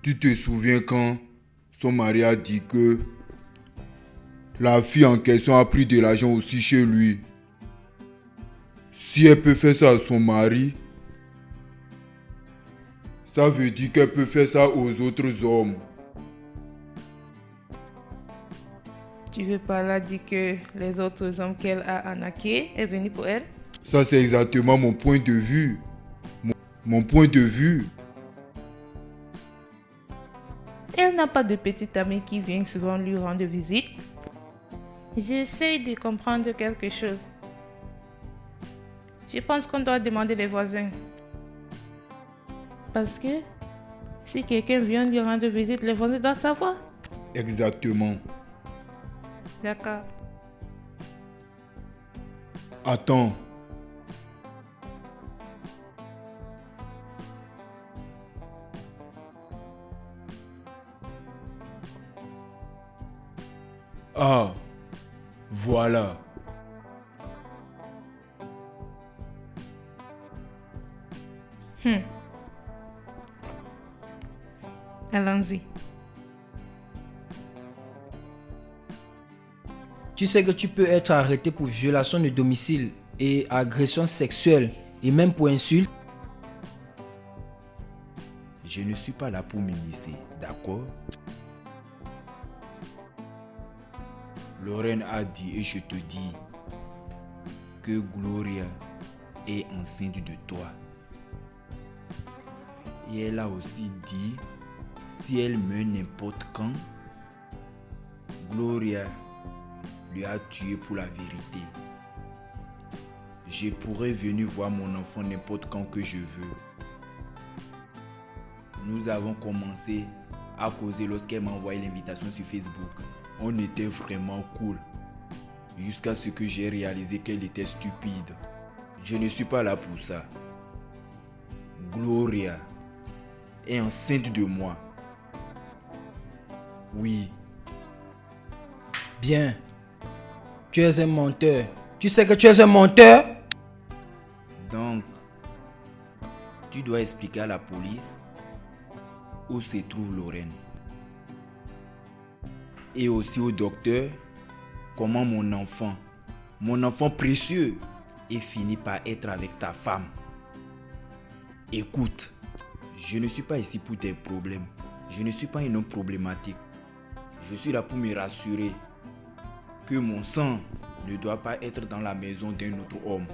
Tu te souviens quand son mari a dit que la fille en question a pris de l'argent aussi chez lui? Si elle peut faire ça à son mari, ça veut dire qu'elle peut faire ça aux autres hommes. Tu veux par là dire que les autres hommes qu'elle a arnaqués est venu pour elle? Ça, c'est exactement mon point de vue. Mon point de vue. Elle n'a pas de petite amie qui vient souvent lui rendre visite. J'essaie de comprendre quelque chose. Je pense qu'on doit demander les voisins. Parce que si quelqu'un vient lui rendre visite, les voisins doivent savoir. Exactement. D'accord. Attends. Ah, voilà. Allons-y. Tu sais que tu peux être arrêté pour violation de domicile et agression sexuelle et même pour insulte. Je ne suis pas là pour m'immiscer, d'accord? Lorraine a dit et je te dis que Gloria est enceinte de toi. Et elle a aussi dit, si elle meurt n'importe quand, Gloria lui a tué pour la vérité. Je pourrais venir voir mon enfant n'importe quand que je veux. Nous avons commencé à causer lorsqu'elle m'a envoyé l'invitation sur Facebook. On était vraiment cool. Jusqu'à ce que j'ai réalisé qu'elle était stupide. Je ne suis pas là pour ça. Gloria est enceinte de moi. Oui. Bien. Tu es un menteur. Tu sais que tu es un menteur? Donc, tu dois expliquer à la police où se trouve Lorraine. Et aussi au docteur comment mon enfant précieux, est fini par être avec ta femme. Écoute, je ne suis pas ici pour tes problèmes. Je ne suis pas un homme problématique. Je suis là pour me rassurer que mon sang ne doit pas être dans la maison d'un autre homme.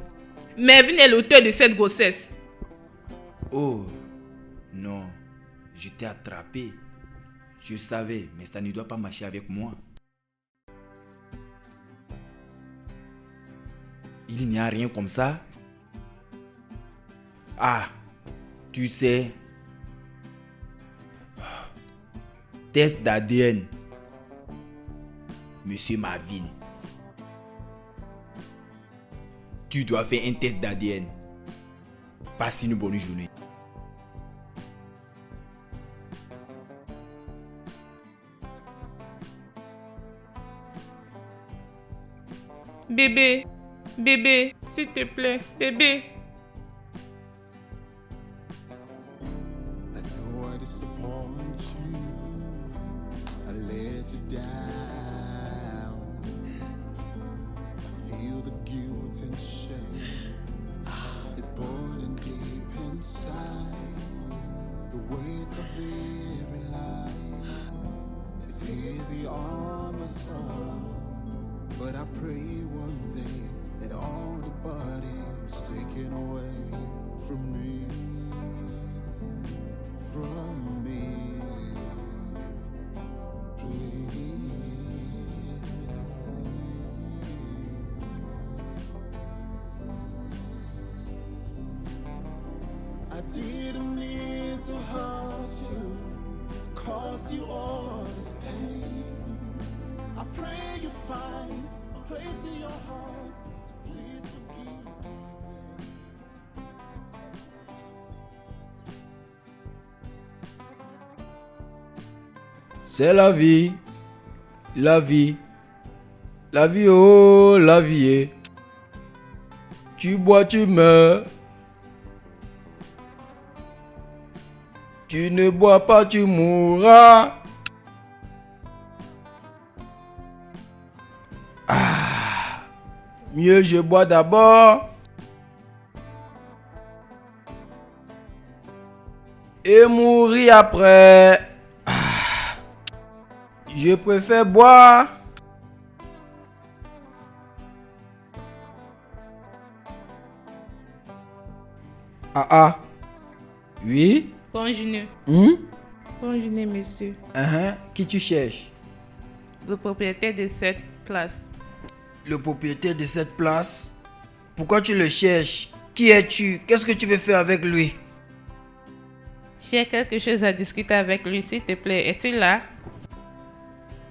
Mervyn est l'auteur de cette grossesse. Oh, non, je t'ai attrapé. Je savais, mais ça ne doit pas marcher avec moi. Il n'y a rien comme ça. Ah, tu sais. Test d'ADN. Monsieur Marvin. Tu dois faire un test d'ADN. Passe une bonne journée. Bébé, bébé, s'il te plaît, bébé. I know I disappoint you. I let you down. I feel the guilt and shame. It's burning deep inside. The weight of every lie is heavy on my soul. But I pray one day that all the body's taken away from me. From me, please. I didn't mean to hurt you, to cause you all this pain. I pray you find a place in your heart to please forgive me. C'est la vie. La vie. La vie, oh, la vie. Tu bois, tu meurs. Tu ne bois pas, tu mourras. Mieux je bois d'abord. Et mourir après. Je préfère boire. Oui? Bonjour. Bonjour, monsieur. Qui tu cherches? Le propriétaire de cette place. Le propriétaire de cette place? Pourquoi tu le cherches? Qui es-tu? Qu'est-ce que tu veux faire avec lui? J'ai quelque chose à discuter avec lui, s'il te plaît. Es-tu là?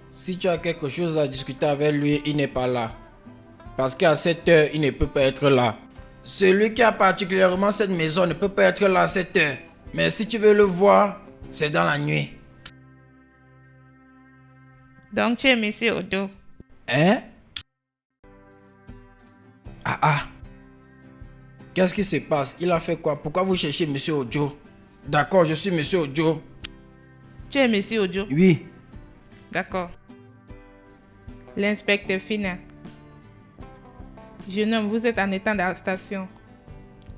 Si tu as quelque chose à discuter avec lui, il n'est pas là. Parce qu'à cette heure, il ne peut pas être là. Celui qui a particulièrement cette maison ne peut pas être là à cette heure. Mais si tu veux le voir, c'est dans la nuit. Donc tu es monsieur Ojo. Hein? Qu'est-ce qui se passe? Il a fait quoi? Pourquoi vous cherchez monsieur Ojo? D'accord, je suis monsieur Ojo. Tu es monsieur Ojo? Oui. D'accord. L'inspecteur Fina. Jeune homme, vous êtes en état d'arrestation.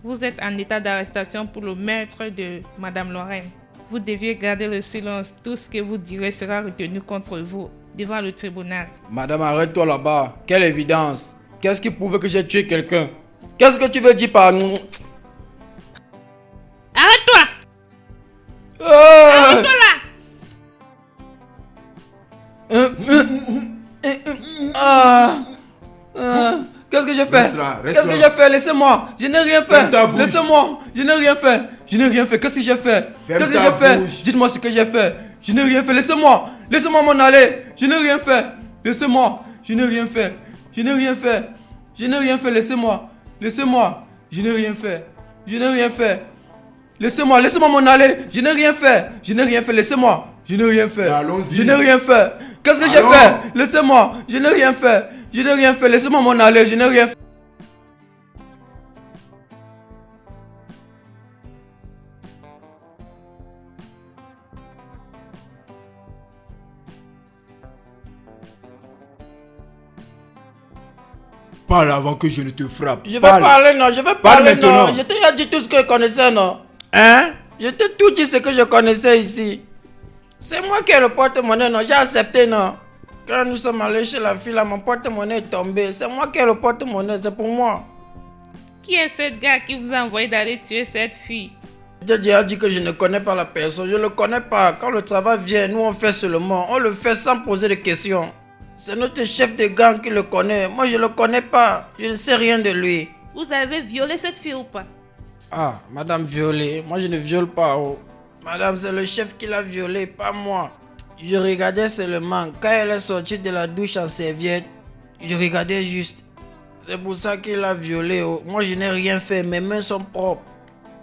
Vous êtes en état d'arrestation pour le meurtre de Madame Lorraine. Vous deviez garder le silence. Tout ce que vous direz sera retenu contre vous devant le tribunal. Madame, arrête-toi là-bas. Quelle évidence. Qu'est-ce qui prouve que j'ai tué quelqu'un? Qu'est-ce que tu veux dire par... Arrête-toi! Arrête-toi là! Qu'est-ce que j'ai fait? Reste Qu'est-ce que là. j'ai fait? Laissez-moi. Je n'ai rien fait. Ferme ta bouche. Laissez-moi. Je n'ai rien fait. Je n'ai rien fait. Qu'est-ce que j'ai fait? Ferme Qu'est-ce que ta j'ai fait? bouche. Dites-moi ce que j'ai fait. Je n'ai rien fait. Laissez-moi. Laissez-moi m'en aller. Je n'ai rien fait. Laissez-moi. Je n'ai rien fait. Je n'ai rien fait. Je n'ai rien fait. Laissez-moi. Laissez-moi. Je n'ai rien fait. Je n'ai rien fait. Laissez-moi. Laissez-moi m'en aller. Je n'ai rien fait. Je n'ai rien fait. Laissez-moi. Je n'ai rien fait. Allons-y. Je n'ai rien fait. Qu'est-ce que j'ai Allons. fait? Laissez-moi. Je n'ai rien fait. Je n'ai rien fait. Laissez-moi m'en aller. Je n'ai rien fait. Parle avant que je ne te frappe. Je vais Parle. parler, non, je vais Parle parler, maintenant. non. Je t'ai déjà dit tout ce que je connaissais, non. Hein? Je t'ai tout dit ce que je connaissais ici. C'est moi qui ai le porte-monnaie, non. J'ai accepté, non. Quand nous sommes allés chez la fille, là, mon porte-monnaie est tombé. C'est moi qui ai le porte-monnaie, c'est pour moi. Qui est ce gars qui vous a envoyé d'aller tuer cette fille? J'ai déjà dit que je ne connais pas la personne. Je ne le connais pas. Quand le travail vient, nous on fait seulement. On le fait sans poser de questions. C'est notre chef de gang qui le connaît. Moi, je ne le connais pas. Je ne sais rien de lui. Vous avez violé cette fille ou pas? Ah, madame violée. Moi, je ne viole pas. Oh. Madame, c'est le chef qui l'a violée, pas moi. Je regardais seulement. Quand elle est sortie de la douche en serviette, je regardais juste. C'est pour ça qu'il l'a violée. Oh. Moi, je n'ai rien fait. Mes mains sont propres.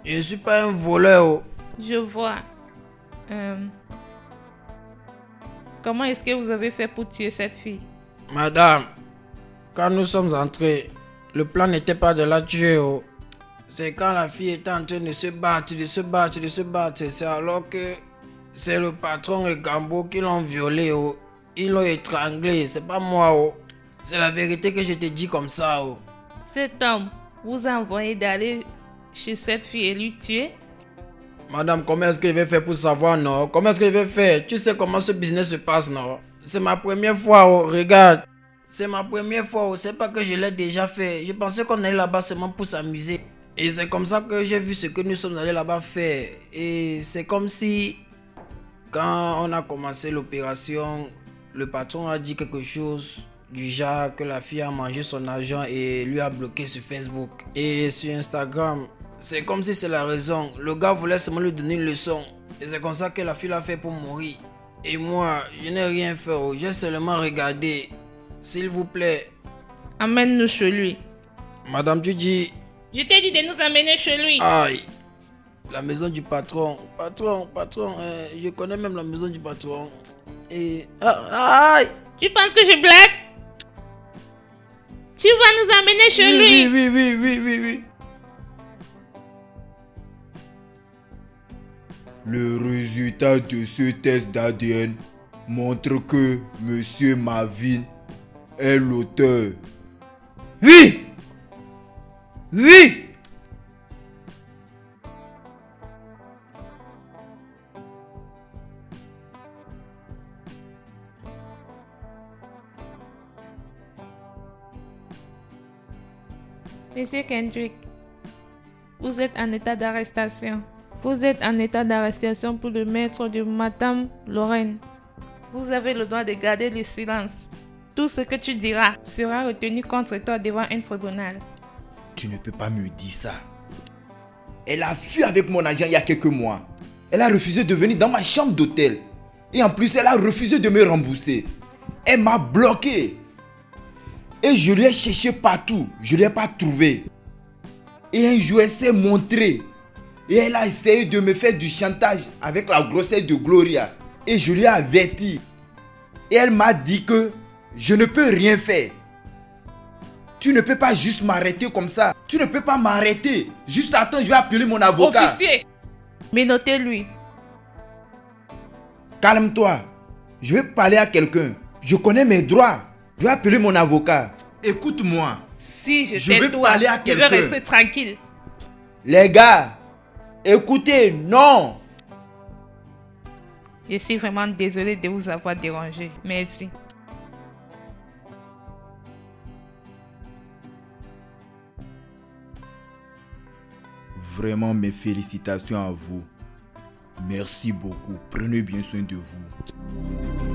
Je ne suis pas un voleur. Oh. Je vois. Comment est-ce que vous avez fait pour tuer cette fille? Madame, quand nous sommes entrés, le plan n'était pas de la tuer. Oh. C'est quand la fille était en train de se battre, de se battre, de se battre. C'est alors que c'est le patron et Gambo qui l'ont violée. Oh. Ils l'ont étranglée. C'est pas moi. Oh. C'est la vérité que je te dis comme ça. Oh. Cet homme vous a envoyé d'aller chez cette fille et lui tuer? Madame, comment est-ce que je vais faire pour savoir, non? Comment est-ce que je vais faire? Tu sais comment ce business se passe, non? C'est ma première fois, oh. Regarde. C'est ma première fois, oh. C'est pas que je l'ai déjà fait. Je pensais qu'on allait là-bas seulement pour s'amuser. Et c'est comme ça que j'ai vu ce que nous sommes allés là-bas faire. Et c'est comme si, quand on a commencé l'opération, le patron a dit quelque chose du genre que la fille a mangé son argent et lui a bloqué sur Facebook. Et sur Instagram, c'est comme si c'est la raison. Le gars voulait seulement lui donner une leçon. Et c'est comme ça que la fille l'a fait pour mourir. Et moi, je n'ai rien fait. Oh. J'ai seulement regardé. S'il vous plaît. Amène-nous chez lui. Madame, tu dis... Je t'ai dit de nous amener chez lui. Aïe. La maison du patron. Patron. Je connais même la maison du patron. Et... Aïe. Tu penses que je blague? Tu vas nous amener chez lui. Oui. Le résultat de ce test d'ADN montre que Monsieur Marvin est l'auteur. Oui! Oui! Monsieur Kendrick, vous êtes en état d'arrestation. Vous êtes en état d'arrestation pour le meurtre de Madame Lorraine. Vous avez le droit de garder le silence. Tout ce que tu diras sera retenu contre toi devant un tribunal. Tu ne peux pas me dire ça. Elle a fui avec mon agent il y a quelques mois. Elle a refusé de venir dans ma chambre d'hôtel. Et en plus, elle a refusé de me rembourser. Elle m'a bloqué. Et je lui ai cherché partout. Je ne l'ai pas trouvé. Et un jour, elle s'est montrée. Et elle a essayé de me faire du chantage avec la grossesse de Gloria. Et je lui ai averti. Et elle m'a dit que je ne peux rien faire. Tu ne peux pas juste m'arrêter comme ça. Tu ne peux pas m'arrêter. Juste attends, je vais appeler mon avocat. Officier, menotez-lui. Calme-toi. Je vais parler à quelqu'un. Je connais mes droits. Je vais appeler mon avocat. Écoute-moi. Si je Je vais t'aide, parler à je vais quelqu'un. rester tranquille. Les gars, écoutez, non. Je suis vraiment désolée de vous avoir dérangé. Merci. Vraiment mes félicitations à vous. Merci beaucoup. Prenez bien soin de vous.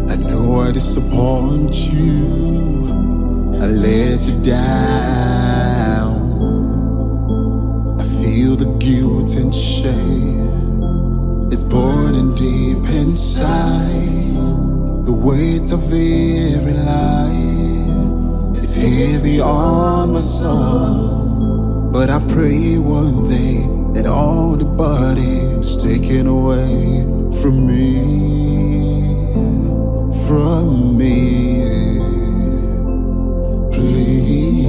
I know I disappoint you. I let you down. I feel the guilt and shame. It's burning deep inside. The weight of every lie is heavy on my soul. But I pray one day that all the body's taken away from me, from me. Please.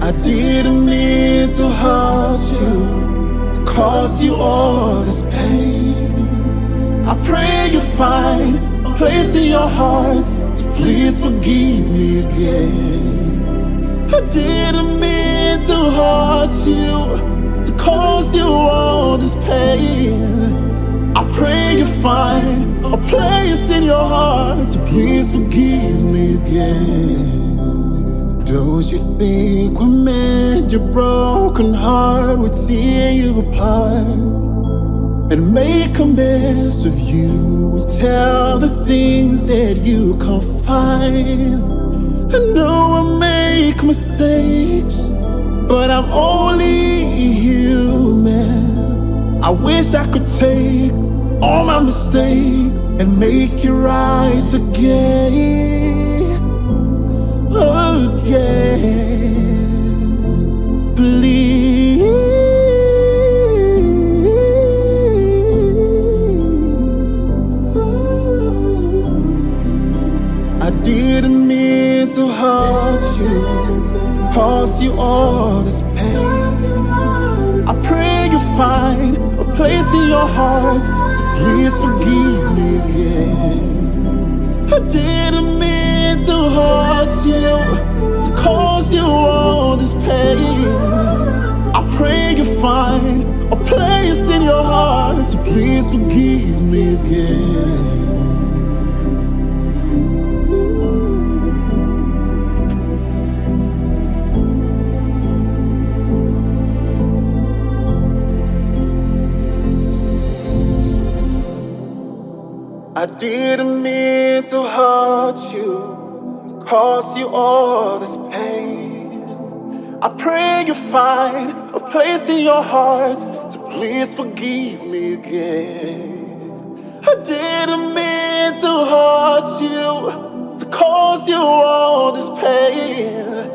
I didn't mean to hurt you, to cause you all this pain. I pray you find a place in your heart to please forgive me again. I didn't mean to hurt you, to cause you all this pain. I pray you find a place in your heart to please forgive me again. Don't you think what made your broken heart would tear you apart and make a mess of you, tell the things that you can't find? I know I make mistakes, but I'm only human. I wish I could take all my mistakes and make it right again. Again, please. I didn't mean to hurt you, cause you all this pain. I pray you find a place in your heart to please forgive me again. I didn't mean to hurt you, to cause you all this pain. I pray you find a place in your heart to please forgive me again. I didn't mean to hurt you, to cause you all this pain. I pray you find a place in your heart to please forgive me again. I didn't mean to hurt you, caused you all this pain.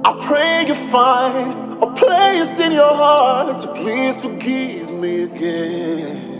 I pray you find a place in your heart to please forgive me again.